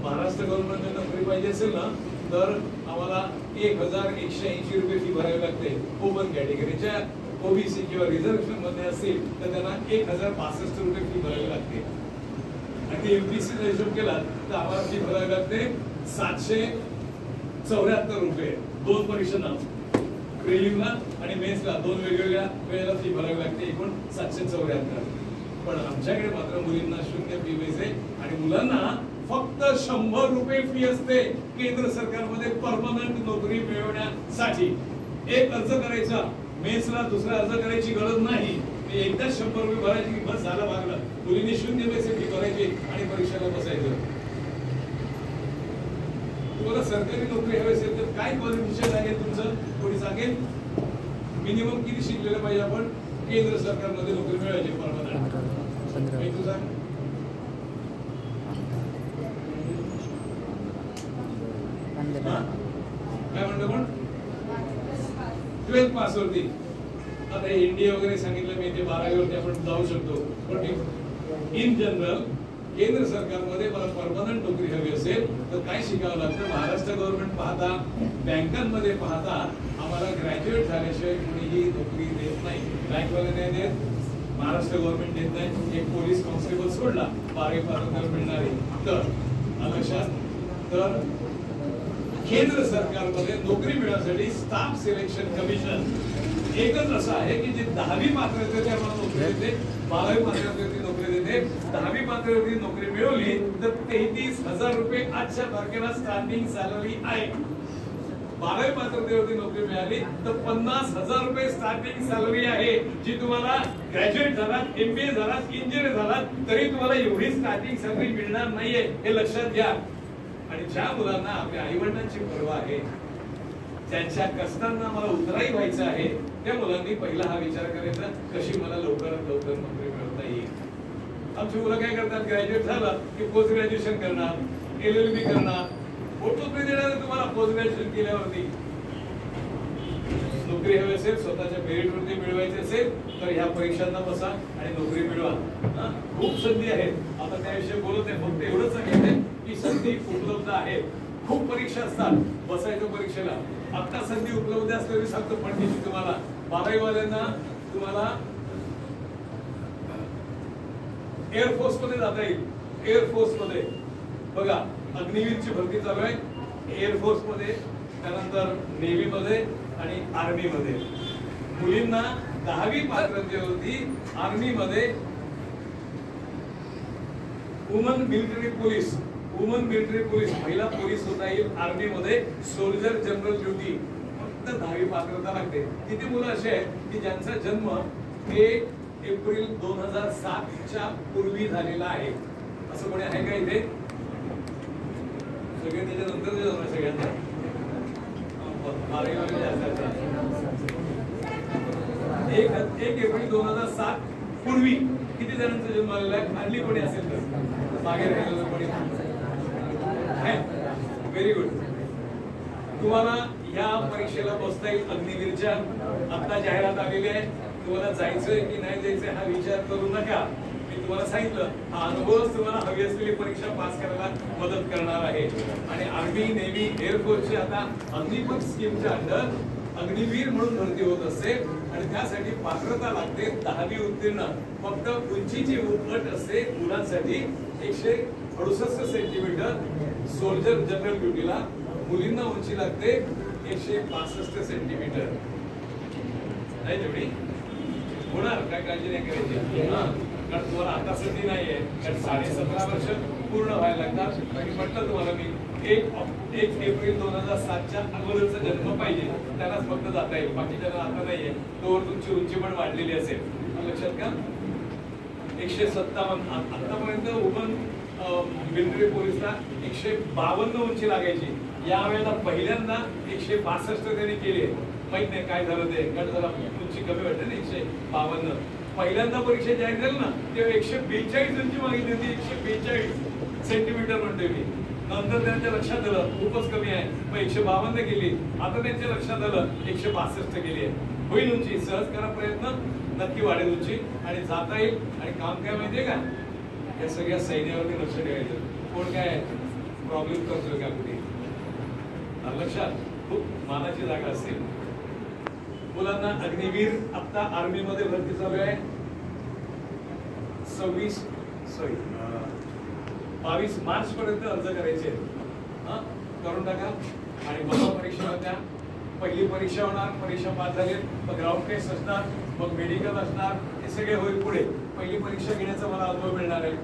महाराष्ट्र गव्हर्नमेंटला नोकरी पाहिजे असेल ना तर आम्हाला 1180 रुपये फी भरावी लागते. ओपन कॅटेगरीच्या ओबीसी किंवा रिझर्वेशन मध्ये असतील तर त्यांना 1065 रुपये फी भरावी लागते. आणि एमपीसीचा हिशोब केला तर आम्हाला फी भरावी लागते 774 रुपये. 2 परीक्षांना, प्रिलिमला आणि मेन्सला 2 वेगवेगळ्या वेळेला फी भरावी लागते. एकूण 774. पण आमच्याकडे मात्र मुलींना 0 फी पैसे आणि मुलांना फक्त 100 रुपये फी असते केंद्र सरकारमध्ये परमनंट नोकरी मिळवण्यासाठी. एक अर्ज करायचा, मेन्सला दुसरा अर्ज करायची गरज नाही. एकदा 100 रुपये भरायची की बस झालं भागलं. मुलींनी 0 पैसे फी भरायची आणि परीक्षेला बसायचं. तुम्हाला सरकारी नोकरी हवी असेल तर काय क्वालिफिकेशन आहे तुमचं कोणी सांगेल? मिनिमम किती शिकलेलं पाहिजे आपण केंद्र सरकारमध्ये नोकरी मिळवायची परमनंट? काय म्हणतो पण 12th पास वरती. आता इंडिया वगैरे सांगितलं मी ते 12वी वरती आपण जाऊ शकतो. पण इन जनरल केंद्र सरकारमध्ये मला परमनंट नोकरी हवी असेल तर काय शिकावं लागतं? महाराष्ट्र गव्हर्नमेंट पाहता, बँकांमध्ये पाहता आम्हाला ग्रॅज्युएट झाल्याशिवाय कोणीही नोकरी देत नाही. बँकवाले नाही देत, महाराष्ट्र गव्हर्नमेंट देत नाही. एक पोलीस कॉन्स्टेबल सोडला 12वी पास मिळणारे तर लक्षात. तर केंद्र सरकारमध्ये नोकरी मिळवण्यासाठी स्टाफ सिलेक्शन कमिशन एकच असं आहे की जे 10वी पात्रतेवरती आम्हाला नोकरी देते, 12वी पात्रतेवरती नोकरी देते. 10वी पात्रतेवरती नोकरी मिळवली तर 33,000 रुपये आजच्या तारखेला स्टार्टिंग सॅलरी आहे. 12वी पात्रतेवरती नोकरी मिळाली तर 50,000 रुपये स्टार्टिंग सॅलरी आहे, जी तुम्हाला ग्रॅज्युएट झालात, MBA झालात, इंजिनियर झालात तरी तुम्हाला एवढी स्टार्टिंग सॅलरी मिळणार नाहीये, हे लक्षात घ्या. आणि ज्या मुलांना आपल्या आई वडिलांची पर्वा आहे, त्यांच्या कष्टांना मला उतराई व्हायचं आहे, त्या मुलांनी पहिला हा विचार करायचा कशी मला लवकरात लवकर नोकरी मिळवता येईल. आमची मुलं काय करतात, ग्रॅज्युएट झालं की पोस्ट ग्रॅज्युएशन करणार, LLB करणार, कोण नोकरी देणार आहे तुम्हाला पोस्ट ग्रॅज्युएशन केल्यावरती? नोकरी हवी असेल, स्वतःच्या मेरिटवरती मिळवायची असेल तर ह्या परीक्षांना बसा आणि नोकरी मिळवा. खूप संधी आहेत, आता त्याविषयी बोलत नाही, फक्त एवढंच सांगितलंय की संधी उपलब्ध आहेत. खूप परीक्षा असतात, बसायचं परीक्षेला. आता संधी उपलब्ध असल्याने सांगतो पंडितजी तुम्हाला, 12वी वाल्यांना तुम्हाला एअरफोर्स मध्ये जाता येईल. एअरफोर्स मध्ये बघा, अग्निवीरची भरती चालू आहे एअरफोर्स मध्ये, त्यानंतर नेव्ही मध्ये आणि आर्मी मध्ये. मुलींना 10वी पात्रतेवरती आर्मी मध्ये वुमन मिलिटरी पोलीस, महिला पोलीस होता येईल. आर्मी मध्ये सोल्जर जनरल ड्युटी, फक्त 10वी पात्रता लागते. किती मुलं असे आहेत की ज्यांचा जन्म 1 एप्रिल 2007च्या पूर्वी झालेला आहे? असं कोणी आहे का इथे? सगळे त्याच्यानंतर जन्म सगळ्यांचा 1 एप्रिल 2007 पूर्वी किती जणांचा जन्म आलेला आहे? खाली कोणी असेल तर मागे राहिलेलं कोणी? Very good. तुम्हाला या परीक्षेला बसता येईल अग्निवीरच्या. आता जाहिरात आलेली आहे, तुम्हाला जायचंय की नाही जायचंय हा विचार करू नका. मी तुम्हाला सांगितलं, हा अनुभवच तुम्हाला हवी असलेली परीक्षा पास करायला मदत करणार आहे. आणि आर्मी, नेव्ही, एअरफोर्सची आता अग्निपथ स्कीमच्या अंडर अग्निवीर म्हणून भरती होत असते आणि त्यासाठी पात्रता लागते 10वी उत्तीर्ण. फक्त उंचीची अट असते मुलांसाठी 168 सेंटीमीटर सोल्जर जनरल ड्युटीला, मुलींना उंची लागते 165 सेंटीमीटर. नाही तेवढी होणार, काय काळजी नाही करायची. कारण तुम्हाला आता संधी नाहीये, कारण 17.5 वर्ष पूर्ण व्हायला लागतात. आणि म्हटलं तुम्हाला मी 1 एप्रिल 2007च्या अगोदरचा जन्म पाहिजे, त्यालाच फक्त जाता येईल, बाकीच्याला आता नाहीये. तोवर तुमची उंची पण वाढलेली असेल, लक्षात का? 157. आतापर्यंत वुमन मिलिटरी पोलीसला 152 उंची लागायची. यावेळेला पहिल्यांदा 162 त्यांनी केली. माहित नाही काय झालं ते, कारण जरा उंची कमी वाटते ना 152. पहिल्यांदा परीक्षा जाहीर झाली ना तेव्हा 142 उंची मागितली होती, 142 सेंटीमीटर म्हणतोय मी. नंतर त्यांच्या लक्षात आलं खूपच कमी आहे, मग 152 केली. आता त्यांच्या लक्षात आलं 162 केली आहे. होईल उंची, सहज करा प्रयत्न, नक्की वाढेल उंची आणि जाता येईल. आणि काम काय माहितीये का, या सगळ्या सैन्यावरती लक्ष ठेवायचं. कोण काय प्रॉब्लेम करतोय का कुठे, लक्षात. खूप मानाची जागा असते. मुलांना अग्निवीर आता आर्मी मध्ये भरती चालू आहे. 22 मार्च पर्यंत अर्ज करायचे. करून टाका आणि बघा परीक्षा होत्या. पहिली परीक्षा होणार, परीक्षा पास झाली मग ग्राउंड टेस्ट असणार, मग मेडिकल असणार, हे सगळे होईल पुढे. पहिली परीक्षा घेण्याचा मला अनुभव मिळणार आहे.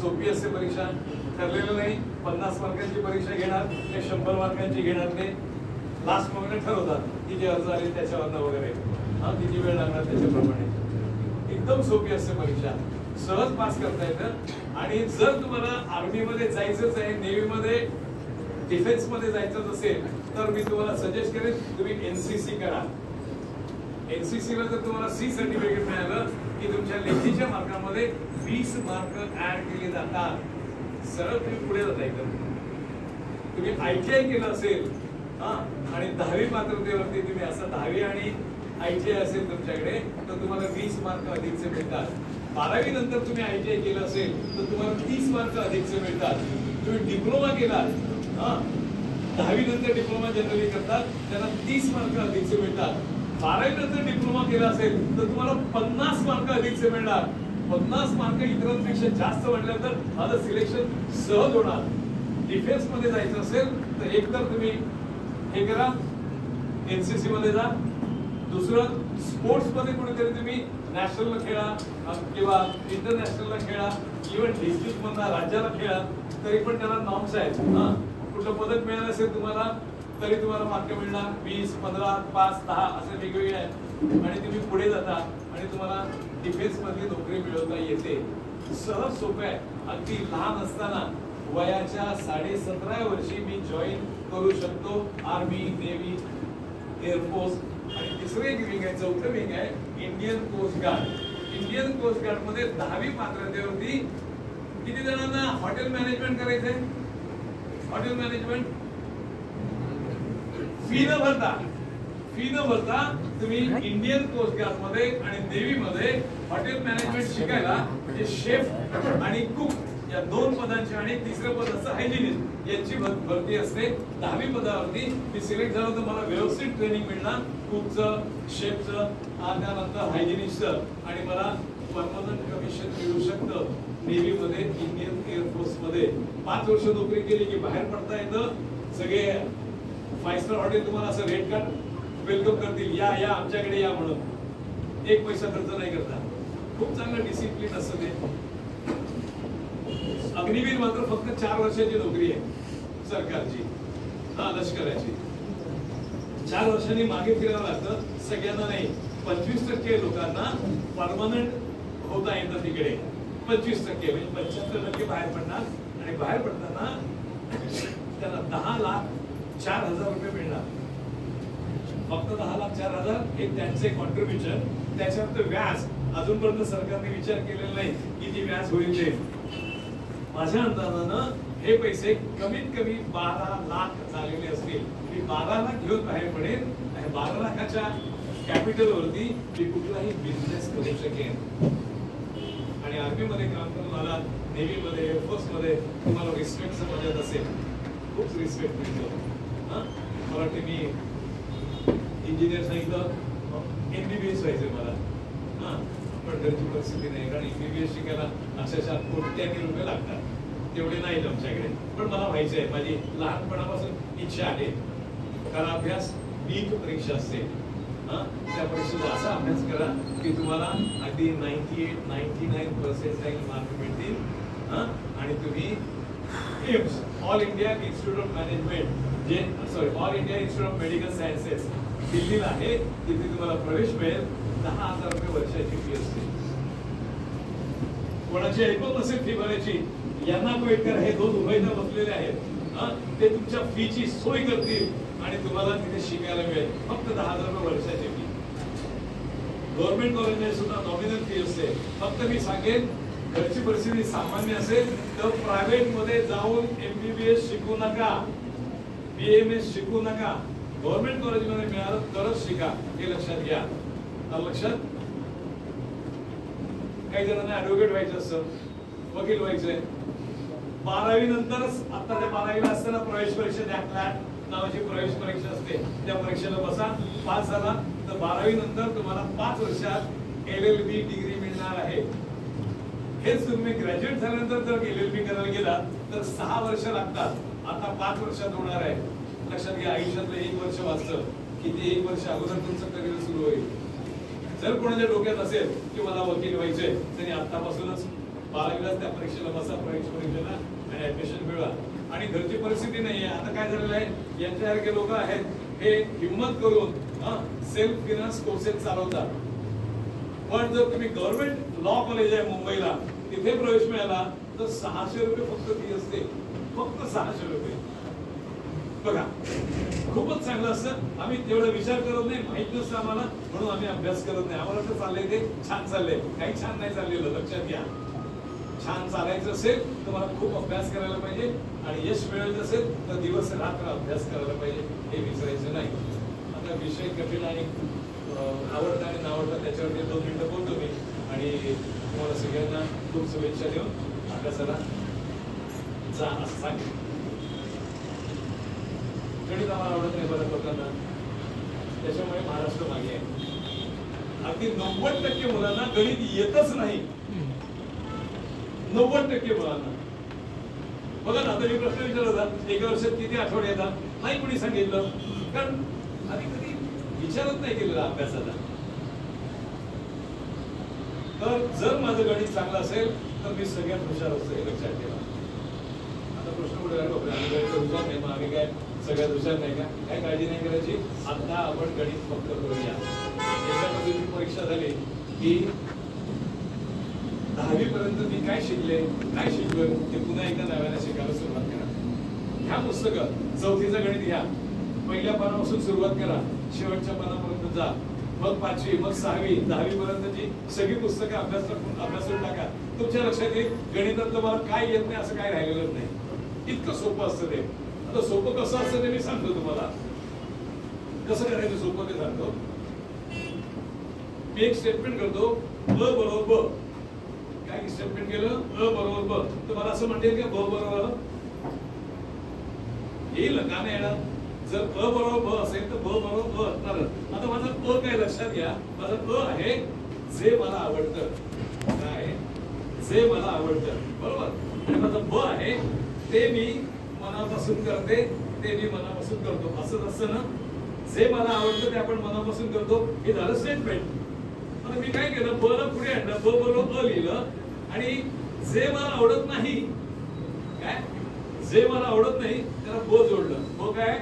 सोपी असते परीक्षा, ठरलेलं नाही. 50 मार्कांची परीक्षा घेणार ते 100 मार्कांची घेणार ते लास्ट मोमेंट ठरवतात की जे अर्ज आले त्याच्यावरनं वगैरे. किती वेळ लागणार त्याच्याप्रमाणे. एकदम सोपी असते परीक्षा, सहज पास करता येतं. आणि जर तुम्हाला आर्मी मध्ये जायचंच आहे, नेव्ही मध्ये, डिफेन्स मध्ये जायचं असेल तर मी तुम्हाला सजेस्ट करेन तुम्ही NCC करा. NCC ला जर तुम्हाला C सर्टिफिकेट मिळालं की तुमच्या लेखीच्या मार्कामध्ये 20 मार्क ऍड केले जातात. सरळ तुम्ही पुढे जाता येतं. तुम्ही ITI केलं असेल आणि 10वी पात्रतेवरती तुम्ही असं 10वी आणि ITI असेल तुमच्याकडे तर तुम्हाला 20 मार्क अधिकचे मिळतात. 12वी नंतर तुम्ही ITI केलं असेल तर तुम्हाला 30 मार्क अधिकचे मिळतात. तुम्ही डिप्लोमा केला, 10वी नंतर डिप्लोमा जनरली करतात, त्यांना 30 मार्क अधिकचे मिळतात. 12वी नंतर डिप्लोमा केला असेल तर तुम्हाला 50 मार्क अधिकचे मिळणार. 50 मार्क इतरांपेक्षा जास्त म्हटल्यानंतर माझं सिलेक्शन सहज होणार. डिफेन्स मध्ये जायचं असेल तर एकतर तुम्ही हे करा, NCC मध्ये जा. दुसरं, स्पोर्ट्स मध्ये कुठेतरी तुम्ही नॅशनलला खेळा किंवा इंटरनॅशनलला खेळा, इव्हन डिस्ट्रिक्ट मधला राज्याला खेळा, तरी पण त्याला नॉर्म्स आहेत. कुठलं पदक मिळालं असेल तुम्हाला तरी तुम्हाला मार्क मिळणार 20, 15, 5, 10 असे वेगवेगळे आहेत आणि तुम्ही पुढे जाता आणि तुम्हाला डिफेन्स मध्ये नोकरी मिळवता येते. सहज सोपं आहे. अगदी लहान असताना वयाच्या 17.5 वर्षी मी जॉईन करू शकतो आर्मी, नेव्ही, एअरफोर्स. आणि तिसरं एक विंग आहे, चौथं विंग आहे Indian coast guard. Indian coast guard मध्ये 10वी पात्रतेवरती किती जणांना हॉटेल मॅनेजमेंट करायचंय? हॉटेल मॅनेजमेंट फी न भरता तुम्ही इंडियन कोस्ट गार्ड मध्ये आणि नेव्ही मध्ये हॉटेल मॅनेजमेंट शिकायला म्हणजे शेफ आणि कुक या 2 पदांची आणि तिसरं पद असतं हायजिनिस्ट याची भरती असते. 10वी पदावरती मी सिलेक्ट झालो तर मला व्यवस्थित ट्रेनिंग मिळणार कुकचं, शेफचं, त्यानंतर हायजिनिस्टचं आणि मला परमनंट कमिशन मिळू शकतं नेव्ही मध्ये, इंडियन एअरफोर्स मध्ये. 5 वर्ष नोकरी केली की बाहेर पडता येतं. सगळे 5 स्टार हॉटेल तुम्हाला असं रेट कार्ड वेलकम करतील, या या आमच्याकडे या म्हणून. 1 पैसा खर्च नाही करता. खूप चांगलं डिसिप्लिन असतं ते. अग्निवीर मात्र फक्त 4 वर्षाची नोकरी आहे सरकारची, लष्कराची. 4 वर्षांनी मागे फिरावं लागतं. सगळ्यांना नाही, 25% लोकांना परमनंट होता येतं तिकडे. 25% म्हणजे 75% बाहेर पडणार आणि बाहेर पडताना त्यांना 10,04,000 रुपये मिळणार. फक्त 10,04,000 हे त्यांचे कॉन्ट्रीब्युशन. त्याच्यानंतर व्याज अजूनपर्यंत सरकारने विचार केलेला नाही किती व्याज होईल ते. माझ्या अंदाजानं हे पैसे कमीत कमी 12 लाख झालेले असतील. मी 12 लाख घेऊन बाहेर पडेल आणि 12 लाखाच्या कॅपिटल वरती मी कुठलाही बिझनेस करू शकेन. आणि आर्मी मध्ये काम करून मला, नेव्ही मध्ये, एअरफोर्स मध्ये तुम्हाला रिस्पेक्ट समजत असेल, खूप रिस्पेक्ट मिळतो. मला वाटतं मी इंजिनियर सांगितलं MBBS व्हायचंय मला, पण घरची परिस्थिती नाही. कारण MBBS शिकायला अक्षरशः कोट्यावधी रुपये लागतात. तेवढे नाहीत आमच्याकडे, पण मला व्हायचंय. माझी लहानपणापासून इच्छा आहे. कारण अभ्यास नीट परीक्षा असते, त्या परीक्षेचा असा अभ्यास करा की तुम्हाला अगदी 98-99% मार्क मिळतील आणि तुम्ही AIIMS, all India institute of management, all India institute of medical sciences दिल्लीला आहे, तिथे तुम्हाला प्रवेश मिळेल. 10,000 रुपये वर्षाची फी असते. कोणाची ऐकत नसेल फी भरायची, यांना कोविडकर हे 2 उभयता बसलेले आहेत, ते तुमच्या फीची सोय करतील आणि तुम्हाला तिथे शिकायला मिळेल. फक्त 10,000 रुपये वर्षाची फी. गव्हर्नमेंट कॉलेजमध्ये सुद्धा नॉमिनल फी असते. फक्त मी सांगेन, घरची परिस्थिती सामान्य असेल तर प्रायव्हेट मध्ये जाऊन MBBS शिकू नका, BMS शिकू नका. गव्हर्नमेंट कॉलेजमध्ये मिळालं तरच शिका, हे लक्षात घ्या. लक्षात. काही जणांना ऍडव्होकेट व्हायचं असतं, वकील व्हायचंय. 12वी नंतरच, आता त्या 12वीला असताना प्रवेश परीक्षा द्या. क्लॅट नावाची प्रवेश परीक्षा असते, त्या परीक्षेला बसा. पास झाला तर 12वी नंतर तुम्हाला 5 वर्षात LLB डिग्री मिळणार आहे. हेच तुम्ही ग्रॅज्युएट झाल्यानंतर जर LLB करायला गेला तर 6 वर्ष लागतात. आता 5 वर्षात होणार आहे. लक्षात घ्या. आयुष्यातलं 1 वर्ष वाचतं की ते 1 वर्ष अगोदर तुमचं करिअर सुरू होईल. जर कोणाच्या डोक्यात असेल की मला वकील व्हायचंय, त्यांनी आतापासूनच 12वीलाच त्या परीक्षेला बसा, प्रवेश परीक्षेला, आणि ऍडमिशन मिळवा. आणि घरची परिस्थिती नाहीये. आता काय झालेलं आहे, यांच्यासारखे लोक आहेत हे हिम्मत करून सेल्फ फिनान्स कोर्सेस चालवतात. पण जर तुम्ही गव्हर्नमेंट लॉ कॉलेज आहे मुंबईला, तिथे प्रवेश मिळाला तर 600 रुपये फक्त फी असते. फक्त 600 रुपये. बघा, खूपच चांगलं असतं. आम्ही तेवढा विचार करत नाही, माहित नसतं आम्हाला, म्हणून आम्ही अभ्यास करत नाही. आम्हाला तर चाललंय ते छान चाललंय. काही छान नाही चाललेलं, लक्षात घ्या. छान चालायचं असेल तर मला खूप अभ्यास करायला पाहिजे आणि यश मिळवायचं असेल तर दिवस रात्र अभ्यास करायला पाहिजे, हे विसरायचं नाही. आता विषय कठीण आणि आवडता आणि नावडता त्याच्यावरती 2 मिनिटं बोलतो मी आणि तुम्हाला सगळ्यांना खूप शुभेच्छा देऊन अभ्यासाला जा असं सांगेन. गणित आम्हाला आवडत नाही बऱ्याच लोकांना, त्याच्यामुळे महाराष्ट्र मागे आहे. अगदी 90% मुलांना गणित येतच नाही. 90% मुलांना. बघा ना, आता मी प्रश्न विचारला होता, 1 वर्षात किती आठवडे येतात, नाही कोणी सांगितलं. कारण आधी कधी विचारच नाही केलेला अभ्यासाचा. तर जर माझं गणित चांगलं असेल तर मी सगळ्यात हुशार असतो, हे लक्षात ठेवा. आता प्रश्न कुठे आम्ही काय सगळ्यात हुशार नाही का? काय काळजी नाही करायची. आता आपण गणित फक्त करूया. एकदा तुमची परीक्षा झाली की 10वी पर्यंत मी काय शिकले, काय शिकलोय ते पुन्हा एकदा नव्याने शिकायला सुरुवात करा. ह्या पुस्तकं 4थीचं गणित घ्या, पहिल्या पानापासून सुरुवात करा, शेवटच्या पानापर्यंत जा. मग 5वी, मग 6वी, 10वी पर्यंतची सगळी पुस्तकं अभ्यासून टाका. तुमच्या लक्षात येईल गणितात तुम्हाला काय येत नाही असं काय राहिलेलं नाही. इतकं सोपं असतं ते. आता सोपं कसं असतं ते मी सांगतो तुम्हाला. कसं करायचं सोपं ते सांगतो. मी एक स्टेटमेंट करतो, ब बरोबर ब. काय स्टेटमेंट केलं? अ बरोबर ब. तर मला असं म्हणते की ब बरोबर येईल का नाही येणार? जर अ बरोबर ब असेल तर ब बरोबर ब असणार. आता माझा अ काय लक्षात घ्या. माझा अ आहे जे मला आवडतं. काय? जे मला आवडतं. बरोबर. आणि माझा ब आहे ते मी मनापासून करते, ते मी मनापासून करतो. असंच असतं ना. जे मला आवडतं ते आपण मनापासून करतो. हे झालं स्टेटमेंट. आता मी काय केलं, ब ला पुढे आणलं, ब बरोबर अ लिहिलं आणि जे मला आवडत नाही, काय जे मला आवडत नाही त्याला ब जोडलं. ब काय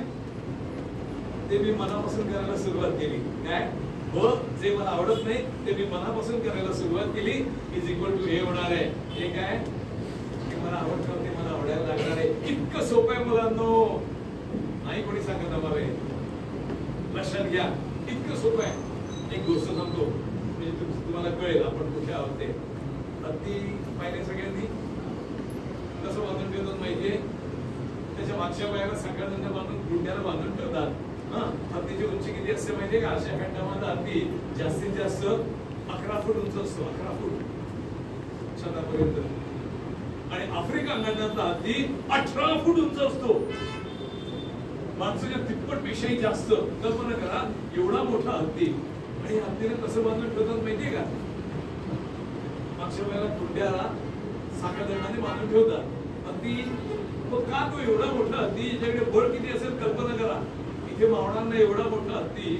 ते मी मनापासून करायला सुरुवात केली. काय ब जे मला आवडत नाही ते मी मनापासून करायला सुरुवात केली इज इक्वल टू हे होणार आहे. हे काय मला आवडतं ते मला आवडायला लागणार आहे. इतकं सोपं आहे मुलांनो. नाही कोणी सांगत आम्हाला. लक्षात घ्या इतकं सोपं आहे. एक गोष्ट सांगतो म्हणजे तुम्हाला कळेल आपण कुठे आहोत ते. हत्ती पाहिले सगळ्यांनी कसं बांधून ठेवतात माहितीये? त्याच्या मागच्या पायाला सगळ्यांना बांधून गुंड्याला बांधून ठेवतात. हत्तीची उंची किती असते माहितीये का? आशिया खंडामध्ये हत्ती जास्तीत जास्त 11 फूट उंच असतो. 11 फूट छतापर्यंत. आणि आफ्रिका खंडातला हत्ती 18 फूट उंच असतो. माणसाच्या तिप्पट पेक्षाही जास्त. कल्पना करा एवढा मोठा हत्ती. आणि हत्तीला कसं बांधून ठेवतात माहितीये का? मागच्या वेळेला कुंड्याला साखळदंडाने बांधून ठेवतात. हत्ती मग का तो एवढा मोठा हत्ती याच्याकडे बळ किती असेल कल्पना करा. इथे मावणार नाही एवढा मोठा हत्ती.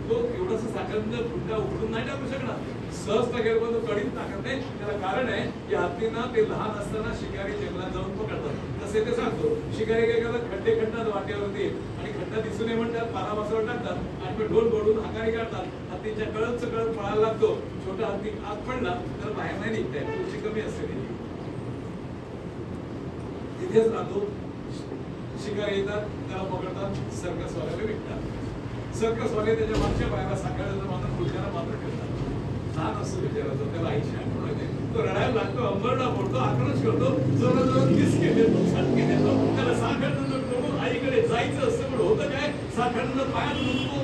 तो एवढासा साखळदंड कुंडा उघडून नाही टाकू शकणार. सहज टाकेल पण तो कडीत टाकत नाही. त्याला कारण आहे की हत्तींना ते लहान असताना शिकारी जंगलात जाऊन पकडतात. तसे ते सांगतो शिकारी काय करतात, खड्डे खड्डात वाटेवरती आणि खड्डा दिसू नये म्हणतात पारावासावर टाकतात आणि मग ढोल बोलून हाकारी काढतात. हत्तीच्या कळत कळत पळायला लागतो. छोटा हत्ती आत पडला तर बाहेर नाही निघताय. उंची कमी असते त्याची. तिथेच राहतो. शिकारी येतात त्याला पकडतात, सर्कसवाल्याला विकतात. सर्कसवाले त्याच्या मागच्या पायाला साखळदंड बांधून खुर्च्याला मात्र ठेवतात. लहान असतो विचारायचो त्याला आईची आठवण येते. तो रडायला लागतो, अंबरडा पडतो, आक्रोश करतो, जोरात किसके देतो, छटके देतो. त्याला साखळदंड तोडून आईकडे जायचं असतं पण होतं काय, साखळदंड पायात घुसतो,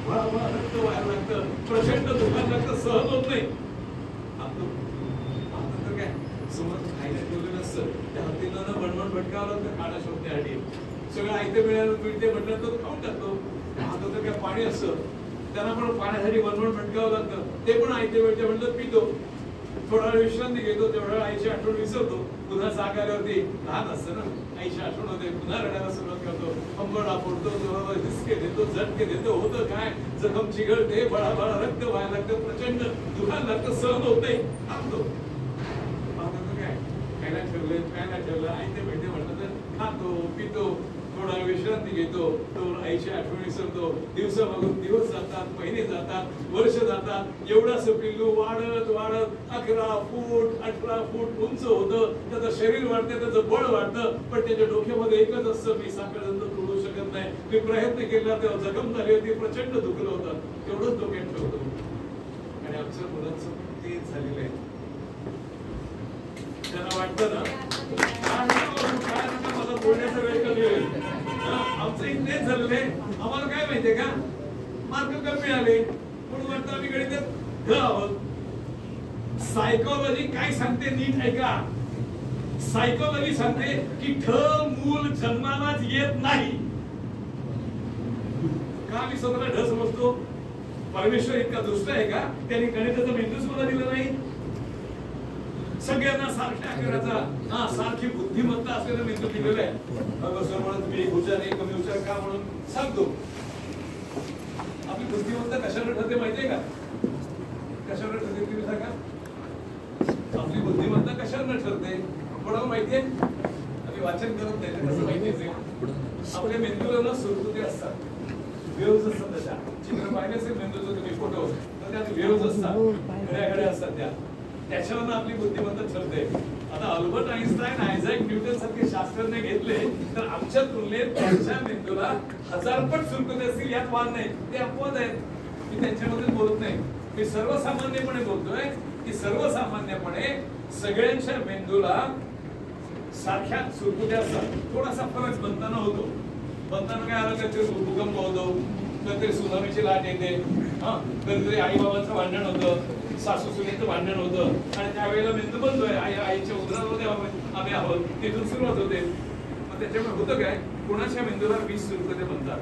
भळाभळा रक्त व्हायला लागतं, प्रचंड दुखायला लागतं, सहन होत नाही. आता तर काय समोर खायला ठेवलेलं असतं. त्या हत्तीला बनवून भटकावं लागतं खाणं शोधण्यासाठी. सगळं आयतं मिळते म्हटलं तर खाऊन टाकतो. आता तर काय पाणी असतं त्यांना पण पाण्यासाठी बनवून भटकावं लागतं. ते पण आयते मिळते म्हटलं पितो. थोडा वेळ विश्रांती घेतो, तेवढा आईची आठवण विसरतो. पुन्हा जाग आल्यावरती लहान असतं ना, आईची आठवण होते, पुन्हा रडायला सुरुवात करतो. अंबरडा फोडतो, जोरावर हिसके देतो, झटके देतो. होतं काय, जखम चिघळते, बळाबळा रक्त व्हायला लागतं, प्रचंड दुखायला लागतं, सहन होत नाही, थांबतो. काय खायला ठेवलंय, खायला ठेवलं, आयते भेटते म्हटलं तर खातो, पितो, थोडा विश्रांती घेतो. तो आईची आठवण विसरतो. दिवस मागून दिवस जातात, महिने जातात, वर्ष जातात. एवढासं पिल्लू वाढत वाढत 11 फूट 18 फूट उंच होतं. त्याचं शरीर वाढतं, त्याचं बळ वाढतं. पण त्याच्या डोक्यामध्ये एकच असतं, मी साखळदंड तोडू शकत नाही. मी प्रयत्न केला तेव्हा जखम झाली होती, प्रचंड दुखलं होतं. तेवढंच डोक्यात ठेवतो. आणि आमच्या मुलांचं तेच झालेलं आहे. त्यांना वाटतं ना मला बोलण्याचा वेळ कमी होईल. आमचं तेच झालेलं आहे. आम्हाला काय माहितीये का, मार्क कमी मिळाले म्हणून वाटतं आम्ही गणितात ढ आहोत. सायकोलॉजी काय सांगते नीट ऐका. सायकोलॉजी सांगते की ठ मूल जन्मालाच येत नाही. का मी स्वतःला ढ समजतो? परमेश्वर इतका दुष्ट आहे का त्यांनी गणिताचा मेंदूच मला दिला नाही? सगळ्यांना सारख्या आकाराचा सारखी बुद्धिमत्ता असलेला मेंदू दिलेला आहे. म्हणून मी हुशार आहे, कमी हुशार का म्हणून सांगतो. आपली बुद्धिमत्ता कशावर ठरते माहितीये का? कशावर ठरते तुम्ही सांगा? आपली बुद्धिमत्ता कशावर ठरते कोणाला माहितीये? वाचन करत नाही कसं माहिती असेल आपल्या मेंदूला ना सुरकुते असतात, वेव्हज असतात त्याच्या. चित्र पाहिले असेल मेंदूचं तुम्ही फोटो, तर त्यात वेव्हज असतात, घड्या असतात त्याच्यावरनं आपली बुद्धिमत्ता ठरते. आता अल्बर्ट आइन्स्टाईन, आयझॅक न्यूटन सारखे शास्त्रज्ञ घेतले तर आमच्या तुलनेत त्यांच्या मेंदूला 1000 पट सुरकुते असतील यात वाद नाही. ते अपवाद आहेत, मी त्यांच्याबद्दल बोलत नाही. मी सर्वसामान्यपणे बोलतोय की सर्वसामान्यपणे सगळ्यांच्या मेंदूला सारख्या सुरकुत्या असतात. थोडासा फरक बनताना होतो. बनताना काय आलं, कधीतरी भूकंप होतो, कधीतरी सुनामीची लाट येते, कधीतरी आई बाबांचं भांडण होतं, सासू सुनेचं भांडण होतं, आणि त्यावेळेला मेंदू बनतोय आईच्या उदरामध्ये आम्ही आहोत, तिथून सुरुवात होते. मग त्याच्यामुळे होतं काय, कोणाच्या मेंदूला 20 सुरकुते बनतात,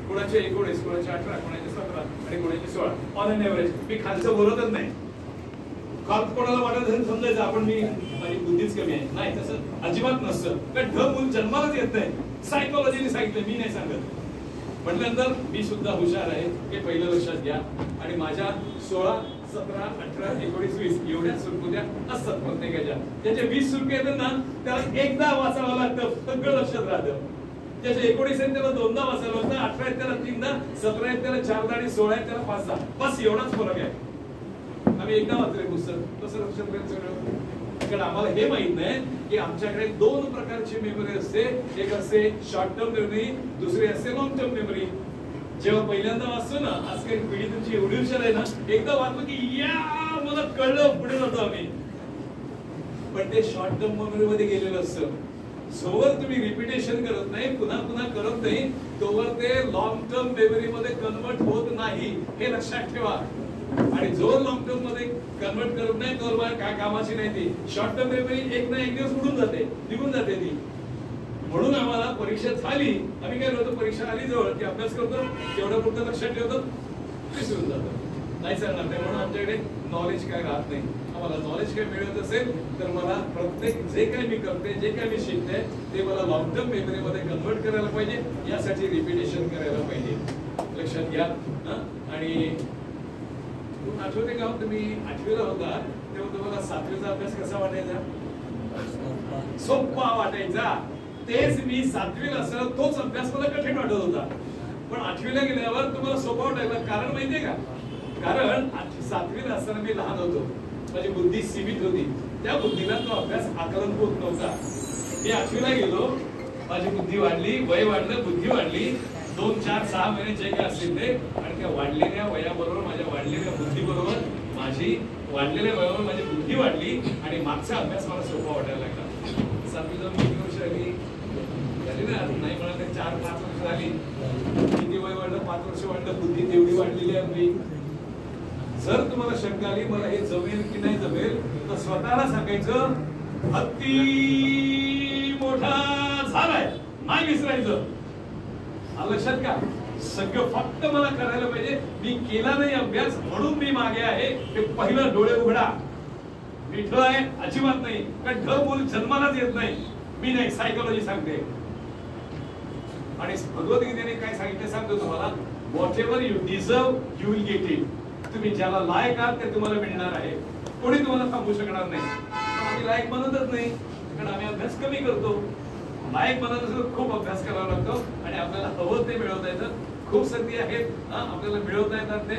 कोणाचे 19, कोणाचे 18, कोणाचे 17 आणि कोणाचे 16 ऑन एन एव्हरेज. मी खालचं बोलतच नाही. काल कोणाला वाटत समजायचं आपण माझी बुद्धीच कमी आहे, नाही तसं अजिबात नसतं. कारण ढ मूल जन्मालाच येत नाही. सायकोलॉजीने सांगितलं, मी नाही सांगत. म्हटल्यानंतर मी सुद्धा हुशार आहे हे पहिलं लक्षात घ्या. आणि माझ्या 16, 17, 18, 19, 20 एवढ्या सुरकुत्या असतात प्रत्येकाच्या. त्याचे 20 सुरकुत्या येतात ना, त्याला एकदा वाचावं लागतं, सगळं लक्षात राहतं. त्याचे 19 आहेत त्याला 2दा वाचावं लागतं, 18 आहेत त्याला 3दा, 17 आहेत त्याला 4दा आणि 16 आहेत त्याला 5दा. बस एवढाच फरक आहे. आम्ही एकदा वाचले पुस्तक, कसं लक्षात राहील सगळं. कारण आम्हाला हे माहित नाही की आमच्याकडे 2 प्रकारची मेमरी असते. एक असते शॉर्ट टर्म मेमरी, दुसरी असते लॉंग टर्म मेमरी. जेव्हा पहिल्यांदा वाचतो ना, आज काही पिढी तुमची एवढी हुशार आहे ना, एकदा वाचलो की या मला कळलं, पुढे जातो आम्ही. पण ते शॉर्ट टर्म मेमरी मध्ये गेलेलं असतं. जोवर तुम्ही रिपिटेशन करत नाही, पुन्हा पुन्हा करत नाही, तोवर ते लॉंग टर्म मेमरी मध्ये कन्वर्ट होत नाही, हे लक्षात ठेवा. आणि जोर लॉंग टर्म मध्ये कन्वर्ट करत नाही तोवर काय कामाची नाही ती. शॉर्ट टर्म मेमरी एक ना एक दिवस उडून जाते, निघून जाते ती. म्हणून आम्हाला परीक्षा झाली, आम्ही काय करतो, परीक्षा आली जवळ की अभ्यास करतो, तेवढं पुढचं लक्षात ठेवतो, विसरून जातो, नाही सांगणार नाही. म्हणून आमच्याकडे नॉलेज काय राहत नाही. आम्हाला नॉलेज काय मिळत असेल तर मला प्रत्येक जे काय मी करते, जे काय मी शिकते, ते मला लॉंग टर्म मेमरी मध्ये कन्वर्ट करायला पाहिजे. यासाठी रिपिटेशन करायला पाहिजे, लक्षात घ्या. आणि आठवते का तुम्ही 8वीला होता तेव्हा तुम्हाला 7वीचा अभ्यास कसा वाटायचा? सोपा वाटायचा. तेच मी 7वीला असताना तोच अभ्यास मला कठीण वाटत होता. पण 8वीला गेल्यावर तुम्हाला सोपा वाटायला कारण माहितीये का? कारण 7वीला असताना मी लहान होतो, माझी बुद्धी सीमित होती. त्या बुद्धीला तो अभ्यास आकलन होत नव्हता. मी 8वीला गेलो, माझी बुद्धी वाढली, वय वाढलं, बुद्धी वाढली. 2, 4, 6 महिने जे काय असतील ते, आणि त्या वाढलेल्या वयाबरोबर, माझ्या वाढलेल्या बुद्धीबरोबर, माझी वाढलेल्या वयाबरोबर माझी बुद्धी वाढली आणि मागचा अभ्यास मला सोपा वाटायला लागला. 7वीला किती वर्ष झाली ना, नाही म्हणाल 4-5 वर्ष झाली. किती वय वाढलं, 5 वर्ष वाढलं, बुद्धी तेवढी वाढलेली आहे आपली. जर तुम्हाला शंका आली मला हे जमेल की नाही जमेल, तर स्वतःला सांगायचं हत्ती मोठा झालाय, नाही विसरायचं. लक्षात का? सगळं फक्त मला करायला पाहिजे. मी केला नाही अभ्यास म्हणून मी मागे आहे, ते पहिलं डोळे उघडा. मी ढ आहे अजिबात नाही, कारण ढ बोल जन्मालाच येत नाही. मी नाही, सायकोलॉजी सांगते. आणि भगवद्गीतेने काय सांगितलं सांगतो तुम्हाला, what ever you deserve you will get it. तुम्ही ज्याला लायक आहात ते तुम्हाला मिळणार आहे. कोणी तुम्हाला थांबवू शकणार नाही. पण आम्ही लायक बनतच नाही, कारण आम्ही अभ्यास कमी करतो. लायक बनत असेल खूप अभ्यास करावा लागतो आणि आपल्याला हवं ते मिळवता येतं. खूप संधी आहेत आपल्याला मिळवता येतात ते.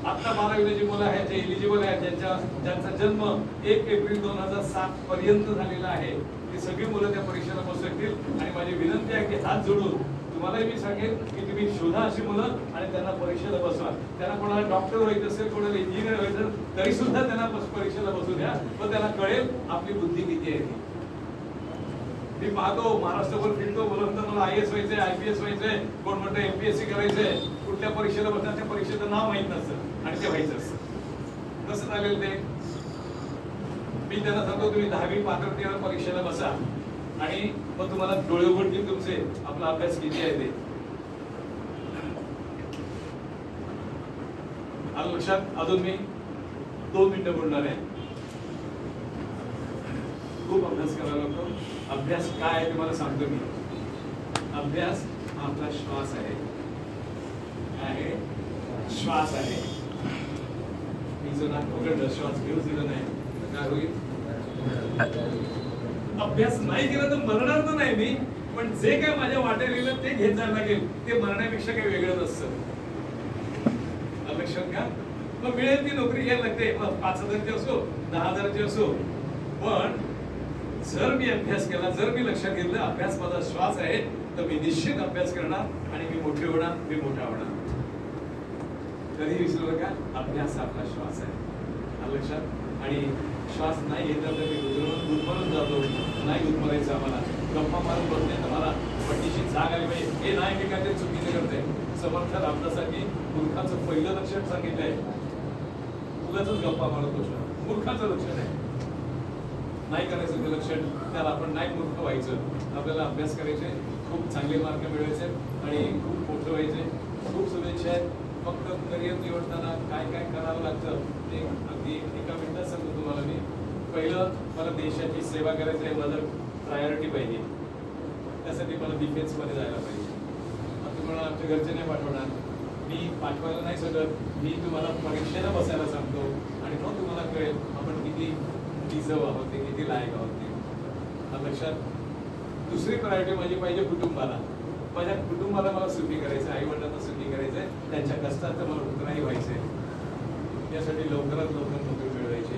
आता 12वीला जी मुलं आहेत, जे एलिजिबल आहेत, ज्यांचा जन्म 1 एप्रिल 2007 पर्यंत झालेला आहे, ती सगळी मुलं त्या परीक्षेला बसू शकतील. आणि माझी विनंती आहे की हात जोडून तुम्हालाही मी सांगेन की तुम्ही शोधा अशी मुलं आणि त्यांना परीक्षेला बसवा. त्यांना कोणाला डॉक्टर व्हायचं असेल, कोणाला इंजिनियर व्हायचं, तरी सुद्धा त्यांना परीक्षेला बसू द्या. पण त्यांना कळेल आपली बुद्धी किती आहे. मी पाहतो महाराष्ट्रभर फिरतो, बोलत मला IAS व्हायचंय, IPS व्हायचंय, कोण म्हणतं MPSC करायचंय, कुठल्या परीक्षेला बसणार त्या परीक्षेचं नाव माहित नसतं आणि ते व्हायचं असतं. कसं चालेल ते? मी त्यांना सांगतो तुम्ही 10वी पात्रतेला परीक्षेला बसा आणि मग तुम्हाला डोळे उघडतील तुमचे, आपला अभ्यास किती आहे ते. आलं लक्षात? अजून मी 2 मिनिटं बोलणार आहे. खूप अभ्यास करावा लागतो. अभ्यास काय आहे ते मला सांगतो मी. अभ्यास हा आपला श्वास आहे. काय आहे? श्वास आहे. मी जर नाक पकडलं, श्वास घेऊ दिलं नाही तर काय होईल? अभ्यास नाही केला तर मरणार तर नाही मी, पण जे काय माझ्या वाटेल येईल ते घेत जायला लागेल. ते मरण्यापेक्षा काही वेगळं नसतं. लक्षात घ्या. मग मिळेल ती नोकरी घ्यायला लागते, 5,000ची असो 10,000ची असो. पण जर मी अभ्यास केला, जर मी लक्षात घेतलं अभ्यास माझा श्वास आहे, तर मी निश्चित अभ्यास करणार आणि मी मोठे होणार, मी मोठा होणार. कधी विसरू नका, अभ्यास आपला श्वास आहे. लक्षात. आणि श्वास नाही घेतला तर मी गुदमरून जातो. नाही गुदमरायचं आम्हाला. गप्पा मारून बसणे तर मला पट्टीची जाग आली पाहिजे. हे नाही मी काय ते चुकीचं करते. समर्थ रामदासांनी मूर्खाचं पहिलं लक्षण सांगितलंय, उगाच गप्पा मारत बसणं मूर्खाचं लक्षण आहे. नाही करायचं ते लक्षण. त्याला आपण नाही मूर्ख व्हायचं. आपल्याला अभ्यास करायचे, खूप चांगले मार्क मिळवायचे आणि खूप मोठं व्हायचे. खूप शुभेच्छा आहेत. फक्त करिअर निवडताना काय काय करावं लागतं ते अगदी एका मिनिटात सांगतो तुम्हाला मी. पहिलं, मला देशाची सेवा करायची आहे, माझं प्रायोरिटी पाहिजे. त्यासाठी मला डिफेन्समध्ये जायला पाहिजे. तुम्हाला आमच्या घरचे नाही पाठवणार, मी पाठवायला नाही सगळं. मी तुम्हाला परीक्षेला बसायला सांगतो आणि मग तुम्हाला कळेल आपण किती डिझर्व आहोत, ते किती लायक आहोत ते. लक्षात. दुसरी प्रायोरिटी माझी पाहिजे कुटुंबाला. माझ्या कुटुंबाला मला सुखी करायचं, आई वडिलांना सुखी करायचंय, त्यांच्या कष्टात मला उत्तराही व्हायचंय. यासाठी लवकरात लवकर नोकरी मिळवायची.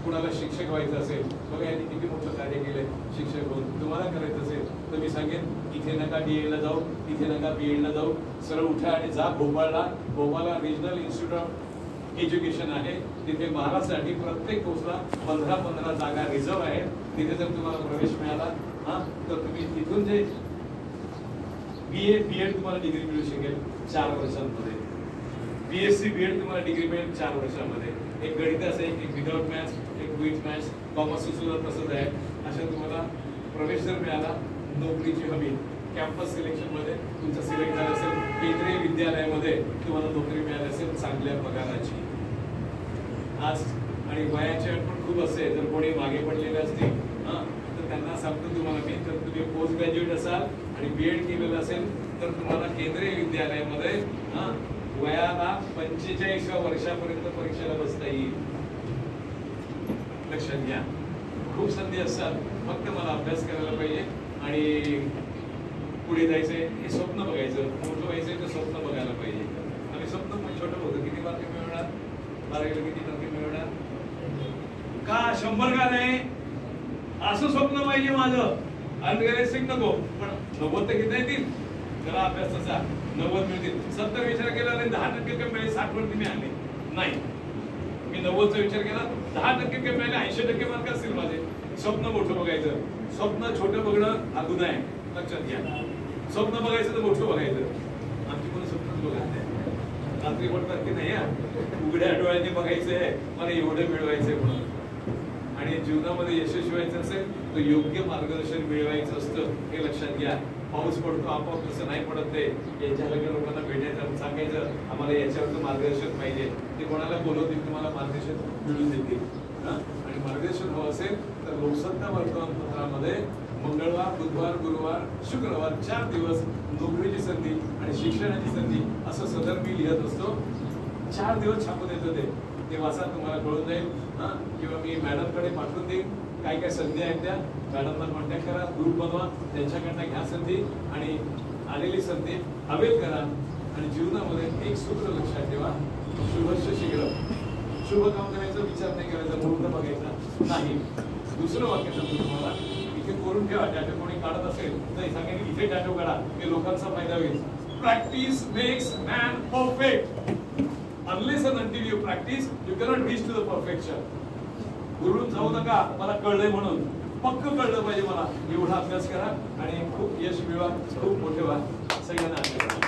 कुणाला शिक्षक व्हायचं असेल, बघा यांनी किती मोठं कार्य केलंय शिक्षक होऊन. तुम्हाला करायचं असेल तर मी सांगेन, इथे नका DA ला जाऊ, इथे नका BEd ला जाऊ, सरळ उठा आणि जा भोपाळला. भोपाळला रिजनल इन्स्टिट्यूट ऑफ एज्युकेशन आहे. तिथे महाराष्ट्रासाठी प्रत्येक कोर्सला 15 जागा रिझर्व आहे. तिथे जर तुम्हाला प्रवेश मिळाला तर तुम्ही तिथून जे BA BEd तुम्हाला डिग्री मिळू शकेल 4 वर्षांमध्ये. BSc BEd तुम्हाला डिग्री मिळेल 4 वर्षांमध्ये. एक गणिताचं एक विदाउट मॅथ्स, एक विथ मॅथ्स. कॉमर्स सुद्धा तसंच आहे. अशा तुम्हाला प्रवेश जर मिळाला, नोकरीची हमी कॅम्पस सिलेक्शन मध्ये तुमचं सिलेक्ट झालं असेल, केंद्रीय विद्यालयामध्ये तुम्हाला नोकरी मिळाली असेल चांगल्या पगाराची. आज आणि वयाची अट पण खूप असते. जर कोणी मागे पडलेले असतील तर त्यांना सांगतो तुम्हाला मी, तर तुम्ही पोस्ट ग्रॅज्युएट असाल आणि BEd केलेलं असेल तर तुम्हाला केंद्रीय विद्यालयामध्ये वयाला 45व्या वर्षापर्यंत परीक्षेला बसता येईल. लक्षात घ्या. खूप संधी असतात. फक्त मला अभ्यास करायला पाहिजे आणि पुढे जायचंय, हे स्वप्न बघायचं. मोठं व्हायचंय तर स्वप्न बघायला पाहिजे. आणि स्वप्न पण छोटं बघतो. किती मार्क मिळवणार, 12वीला किती टक्के मिळवणार, का 100 का नाही, असं स्वप्न पाहिजे माझं. अनरिअलिस्टिक नको, पण 90 तर घेता येतील. जरा अभ्यास तसा 90 मिळतील. 70 विचार केला नाही, 10% कमी मिळेल, 60 वरती मी आले नाही. मी 90चा विचार केला, 10% कमी मिळाले, 80% मार्क असतील माझे. स्वप्न मोठं बघायचं. स्वप्न छोटं बघणं अगोदर आहे. लक्षात घ्या. स्वप्न बघायचं तर मोठं बघायचं. आमची कोणी स्वप्नच बघत नाही. रात्री पडतात की नाही, उघड्या डोळ्याने बघायचंय मला एवढं मिळवायचंय म्हणून. आणि जीवनामध्ये यशस्वी व्हायचं असेल तर योग्य मार्गदर्शन मिळवायचं असतं, हे लक्षात घ्या. पाऊस पडतो आपोआप तसं नाही पडत. ते यांच्यासारख्या लोकांना भेटायचं, सांगायचं आम्हाला याच्यावरचं मार्गदर्शन पाहिजे. ते कोणाला बोलवतील, तुम्हाला मार्गदर्शन मिळून देतील. आणि मार्गदर्शन हवं असेल तर लोकसत्ता वर्तमानपत्रामध्ये मंगळवार, बुधवार, गुरुवार, शुक्रवार 4 दिवस नोकरीची संधी आणि शिक्षणाची संधी असं सदर मी लिहत असतो. 4 दिवस छापून येतं ते वाचा, तुम्हाला कळून जाईल. किंवा मी मॅडमकडे पाठवून देईन काय काय संधी आहेत त्या. मॅडमला कॉन्टॅक्ट करा, ग्रुप बनवा, त्यांच्याकडनं घ्या संधी आणि आलेली संधी अवेल करा. आणि जीवनामध्ये एक सूत्र लक्षात ठेवा, शुभस्य शीघ्र. शुभ काम करायचा विचार नाही करायचा, मुहूर्त बघायचा नाही. दुसरं वाक्य सांगतो तुम्हाला, इथे करून ठेवा. टॅटू कोणी काढत असेल तर सांगेन इथे टॅटू काढा, हे लोकांचा फायदा होईल. Practice makes man perfect. Unless and until you practice, you cannot reach to the perfection. गुरुन जाऊ नका मला कळलंय म्हणून. पक्क कळलं पाहिजे मला. एवढा अभ्यास करा आणि खूप यश मिळवा, खूप मोठे व्हा. सगळ्यांना आशीर्वाद.